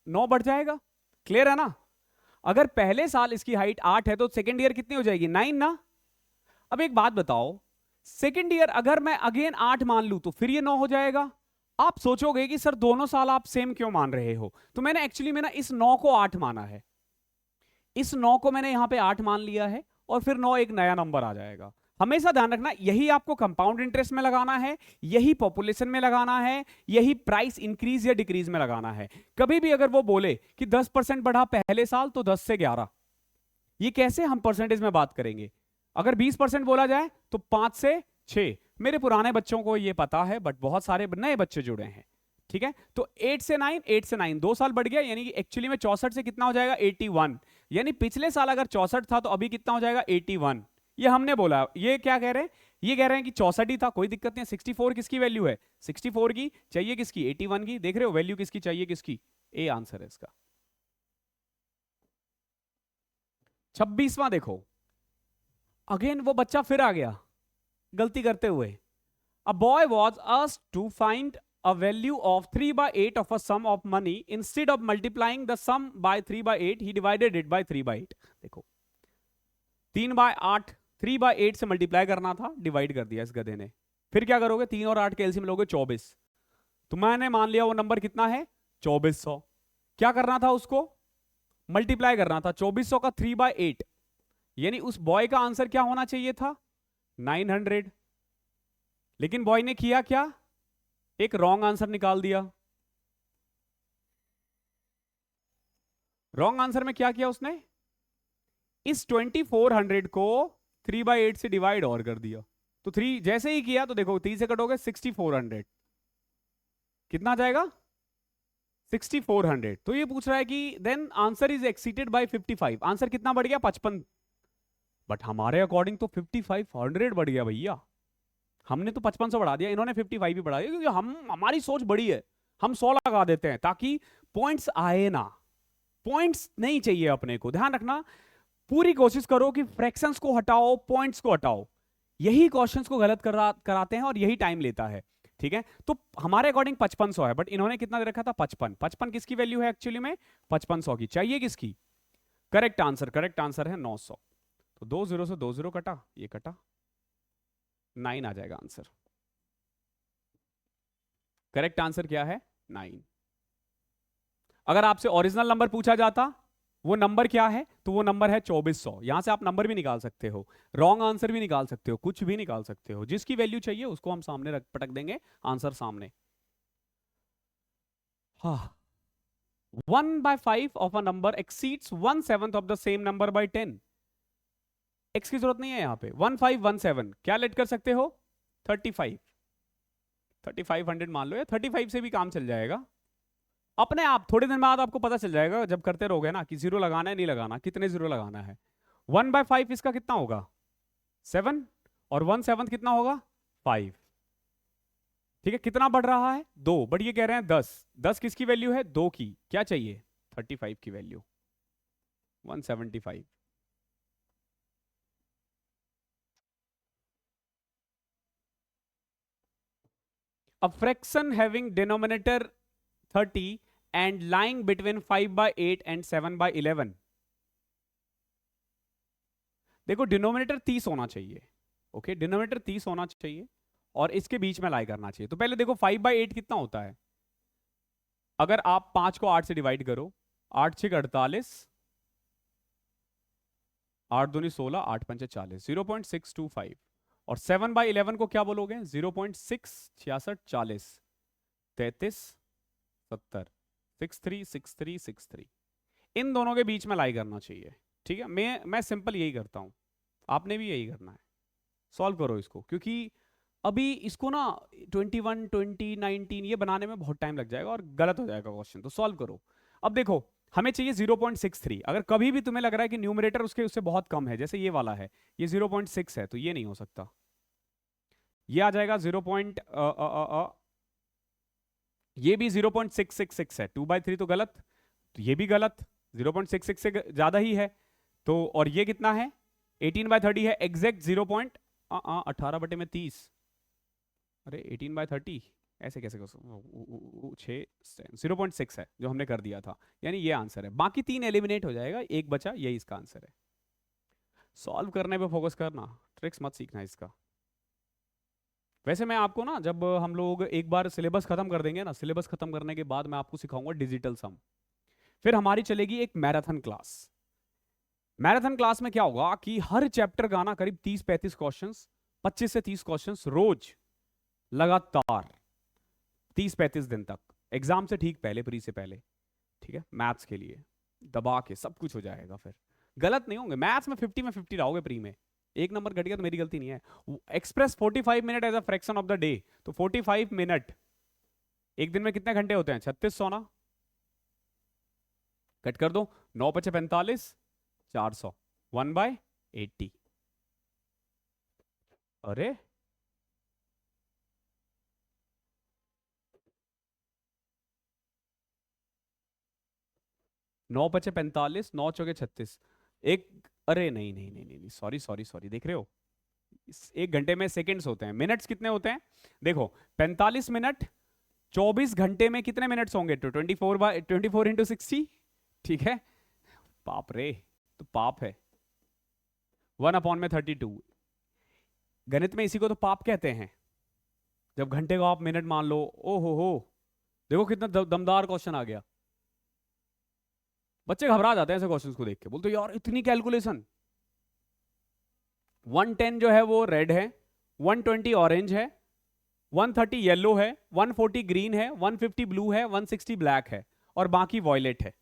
9 बढ़ जाएगा। क्लियर है ना? अगर पहले साल इसकी हाइट 8 है तो सेकेंड ईयर कितनी हो जाएगी? 9 ना। अब एक बात बताओ, सेकेंड ईयर अगर मैं अगेन 8 मान लूं तो फिर ये 9 हो जाएगा। आप सोचोगे कि सर दोनों साल आप सेम क्यों मान रहे हो, तो मैंने एक्चुअली में ना इस 9 को 8 माना है, इस 9 को मैंने यहां पे 8 मान लिया है, और फिर 9 एक नया नंबर आ जाएगा। हमेशा ध्यान रखना, यही आपको कंपाउंड इंटरेस्ट में लगाना है, यही पॉपुलेशन में लगाना है, यही प्राइस इंक्रीज या डिक्रीज में लगाना है। कभी भी अगर वो बोले कि 10% बढ़ा पहले साल तो 10 से 11, ये कैसे हम परसेंटेज में बात करेंगे? अगर 20% बोला जाए तो 5 से 6। मेरे पुराने बच्चों को ये पता है, बट बहुत सारे नए बच्चे जुड़े हैं, ठीक है। तो 8 से 9, 8 से 9 2 साल बढ़ गया, यानी कि एक्चुअली में 64 से कितना हो जाएगा 81, यानी पिछले साल अगर 64 था तो अभी कितना हो जाएगा 81। ये हमने बोला, ये क्या कह रहे हैं, ये कह रहे हैं कि 64 ही था, कोई दिक्कत नहीं है। 64 किसकी वैल्यू है, 64 की चाहिए किसकी, 81 की। देख रहे हो वैल्यू किसकी चाहिए, किसकी, ए आंसर है इसका। 26वां देखो, अगेन वो बच्चा फिर आ गया गलती करते हुए। A boy was asked to find a value of 3/8 of a sum of money. Instead of multiplying the sum by 3/8, he divided it by 3/8. देखो 3/8, 3/8 से मल्टीप्लाई करना था, डिवाइड कर दिया इस गधे ने। फिर क्या करोगे, 3 और 8 के एलसीएम लोगे 24। तो मैंने मान लिया वो नंबर कितना है 2400। क्या करना था उसको, मल्टीप्लाई करना था 2400 का 3/8, यानी उस बॉय का आंसर क्या होना चाहिए था 900। लेकिन बॉय ने किया क्या, एक रॉन्ग आंसर निकाल दिया। रॉन्ग आंसर में क्या किया उसने, इस 2400 को 3/8 से डिवाइड और कर दिया। तो 3 जैसे ही किया तो देखो 3 से कटोगे 6400, कितना आ जाएगा 6400। तो ये पूछ रहा है कि then answer is exceeded by 55, answer कितना बढ़ गया 55। बट हमारे अकॉर्डिंग तो 5500 बढ़ गया भैया, हमने तो 5500 बढ़ा दिया, इन्होंने 55 भी बढ़ा दिया, क्योंकि हमारी सोच बड़ी है, हम 100 लगा देते हैं ताकि पॉइंट्स आए ना। पॉइंट्स नहीं चाहिए अपने को, ध्यान रखना। पूरी कोशिश करो कि फ्रैक्शंस को हटाओ, पॉइंट्स को हटाओ। यही क्वेश्चंस को गलत कराते हैं और यही टाइम लेता है, ठीक है। तो हमारे अकॉर्डिंग 5500 है, बट इन्होंने कितना दे रखा था 55। 55 किसकी वैल्यू है एक्चुअली में 5500 की, चाहिए किसकी, करेक्ट आंसर है 900। तो 2 0 से 2 0 कटा, ये कटा, 9 आ जाएगा आंसर। करेक्ट आंसर क्या है 9। अगर आपसे ओरिजिनल नंबर पूछा जाता वो नंबर क्या है, तो वो नंबर है 2400। यहां से आप नंबर भी निकाल सकते हो, रॉन्ग आंसर भी निकाल सकते हो, कुछ भी निकाल सकते हो, जिसकी वैल्यू चाहिए उसको हम सामने पटक देंगे, आंसर सामने। हाँ, 1/5 of a number exceeds 1/7 of the same number by 10। X की जरूरत नहीं है यहां पे, 1517 क्या लेट कर सकते हो 35, 3500 मान लो, या 35 से भी काम चल जाएगा अपने आप। थोड़े दिन बाद आपको पता चल जाएगा जब करते रहोगे ना कि जीरो लगाना है नहीं लगाना, कितने जीरो लगाना है। 1/5 इसका कितना होगा 7, और 1/7 कितना होगा 5, ठीक है। कितना बढ़ रहा है 2, बट ये कह रहे हैं 10। 10 किसकी वैल्यू है 2 की, क्या चाहिए 35 की value 175। A fraction having denominator 30 and lying between 5/8 and 7/11। देखो डिनोमिनेटर 30 होना चाहिए, ओके, डिनोमिनेटर 30 होना चाहिए और इसके बीच में लाई करना चाहिए। तो पहले देखो 5/8 कितना होता है, अगर आप 5 को 8 से डिवाइड करो, 8 6 48, 8 दूनी 16, 8 पंचे 40, 0.625। और 7/11 को क्या बोलोगे 0.6 66 40 33 70 63 63 63, इन दोनों के बीच में लाई करना चाहिए, ठीक है। मैं सिंपल यही करता हूं, आपने भी यही करना है। सॉल्व करो इसको, क्योंकि अभी इसको ना 21 20 19 ये बनाने में बहुत टाइम लग जाएगा और गलत हो जाएगा क्वेश्चन, तो सॉल्व करो। अब देखो हमें चाहिए 0.63। अगर कभी भी तुम्हें लग रहा है कि न्यूमरेटर उससे बहुत कम है, जैसे ये वाला है, ये 0.6 है, तो ये नहीं हो सकता, ये आ जाएगा 0. ये भी 0.666 है, 2/3 तो गलत, तो ये भी गलत, 0.66 से ज्यादा ही है। तो और ये कितना है 18/30 है, एग्जैक्ट 18/30। अरे 18/30 ऐसे कैसे 0.6 है जो हमने कर दिया था, यानी ये आंसर है। बाकी 3 एलिमिनेट हो जाएगा, एक बचा, यही इसका आंसर है। सॉल्व करने पे फोकस करना, ट्रिक्स मत सीखना इसका। वैसे मैं आपको ना, जब हम लोग एक बार सिलेबस खत्म कर देंगे ना, सिलेबस खत्म करने के बाद मैं आपको सिखाऊंगा डिजिटल सम। फिर हमारी चलेगी एक मैराथन क्लास। मैराथन क्लास में क्या होगा कि हर चैप्टर का ना करीब 30-35 क्वेश्चंस, 25 से 30 क्वेश्चंस रोज लगातार 30-35 दिन तक, एग्जाम से ठीक पहले, प्री से पहले, ठीक है। मैथ्स के लिए दबा के सब कुछ हो जाएगा, फिर गलत नहीं होंगे। मैथ्स में 50 में 50 रहोगे प्री में, एक नंबर घट गया तो मेरी गलती नहीं है। Express 45 minute as a fraction of the day, तो 45 मिनट एक दिन में कितने घंटे होते हैं? 3600 ना, कट कर दो, 9 × 5 = 45, 400, 1/80। अरे 9 × 5 = 45, 9 × 4 = 36, एक, अरे नहीं नहीं नहीं नहीं, सॉरी सॉरी सॉरी, देख रहे हो एक घंटे में सेकंड्स होते हैं, मिनट्स कितने होते हैं? देखो 45 मिनट 24 घंटे में कितने मिनट्स होंगे? तो 24 × 60, ठीक है। पाप रे, तो पाप है 1/32। गणित में इसी को तो पाप कहते हैं, जब घंटे को आप मिनट मान लो। ओ हो, देखो कितना दमदार क्वेश्चन आ गया। बच्चे घबरा जाते हैं ऐसे क्वेश्चंस को देख के, बोलते यार इतनी कैलकुलेशन। 110 जो है वो रेड है, 120 ऑरेंज है, 130 येलो है, 140 ग्रीन है, 150 ब्लू है, 160 ब्लैक है, और बाकी वॉयलेट है।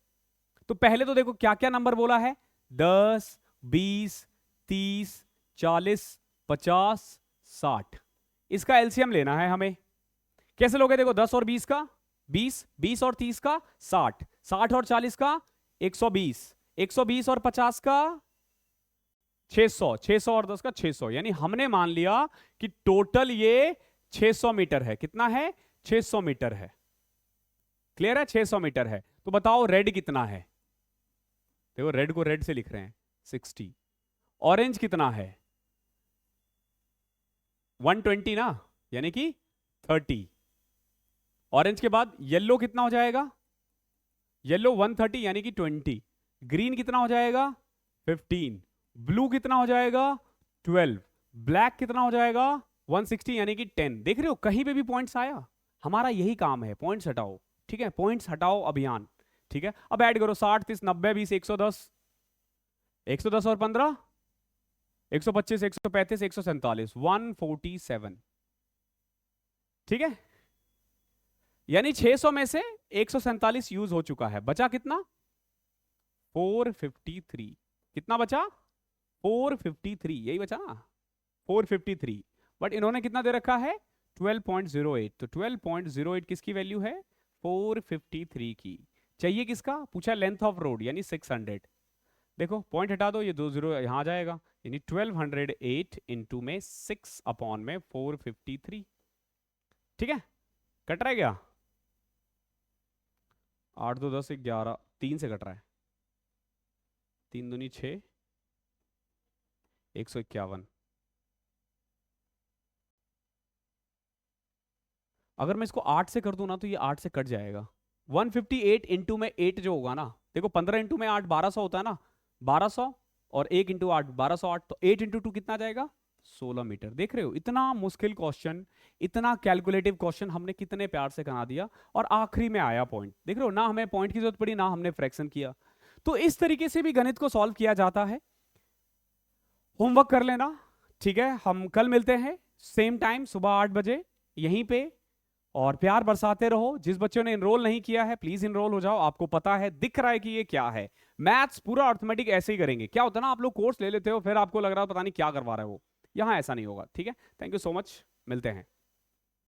तो पहले तो देखो क्या क्या नंबर बोला है, 10, 20, 30, 40, 50, 60। इसका एलसीएम लेना है हमें। कैसे लोगे? देखो 10 और 20 का 20, 20 और 30 का 60, 60 और 40 का 120, 120 और 50 का 600, 600 और 10 का 600। यानी हमने मान लिया कि टोटल ये 600 मीटर है। कितना है? 600 मीटर है। क्लियर है? 600 मीटर है। तो बताओ रेड कितना है? देखो रेड को रेड से लिख रहे हैं 60। ऑरेंज कितना है? 120 ना, यानी कि 30। ऑरेंज के बाद येलो कितना हो जाएगा? येलो 130 यानी कि 20। ग्रीन कितना हो जाएगा? 15। ब्लू कितना हो जाएगा? 12। ब्लैक कितना हो जाएगा? 160 यानी कि 10। देख रहे हो कहीं पे भी पॉइंट्स आया? हमारा यही काम है, पॉइंट्स हटाओ। ठीक है, पॉइंट्स हटाओ अभियान। ठीक है, अब ऐड करो 60, 30, 90, 20, 110, 110 और 15, 125, 135, 147, 147। ठीक है, यानी 600 में से 147 यूज हो चुका है। बचा कितना? 453। कितना बचा? 453, यही बचा ना, 453। बट इन्होंने कितना दे रखा है? 12.08। तो 12.08 किसकी वैल्यू है? 453 की। चाहिए किसका? पूछा लेंथ ऑफ रोड यानी 600। देखो पॉइंट हटा दो, ये 2 0 यहां आ जाएगा, यानी 1208 इंटू में 6 अपॉन में 453। ठीक है, कट रहा है क्या? 8 2 10 11, 3 से कट रहा है। 3 दूनी 6, 151। अगर मैं इसको 8 से कर दूं ना तो ये 8 से कट जाएगा। 158 इंटू में 8 जो होगा ना, देखो 15 इंटू में 8 1200 होता है ना, 1200 और 1 इंटू 8 1208, तो 8 इंटू 2 कितना जाएगा? 16 मीटर। देख रहे हो इतना मुश्किल क्वेश्चन, इतना कैलकुलेटिव क्वेश्चन हमने कितने प्यार से बना दिया, और आखिरी में आया पॉइंट। देख रहे हो ना, हमें पॉइंट की जरूरत पड़ी ना हमने फ्रैक्शन किया। तो इस तरीके से भी गणित को सॉल्व किया जाता है। होमवर्क कर लेना, ठीक है। हम कल मिलते हैं सेम टाइम सुबह 8 बजे यहीं पे, और प्यार बरसाते रहो। जिस बच्चों ने इनरोल नहीं किया है प्लीज इनरोल हो जाओ। आपको पता है, दिख रहा है कि ये क्या है। मैथ्स पूरा अर्थमेटिक ऐसे ही करेंगे। क्या होता है ना, आप लोग कोर्स ले लेते हो फिर आपको लग रहा है पता नहीं क्या करवा रहे हो, यहां ऐसा नहीं होगा। ठीक है, थैंक यू सो मच, मिलते हैं।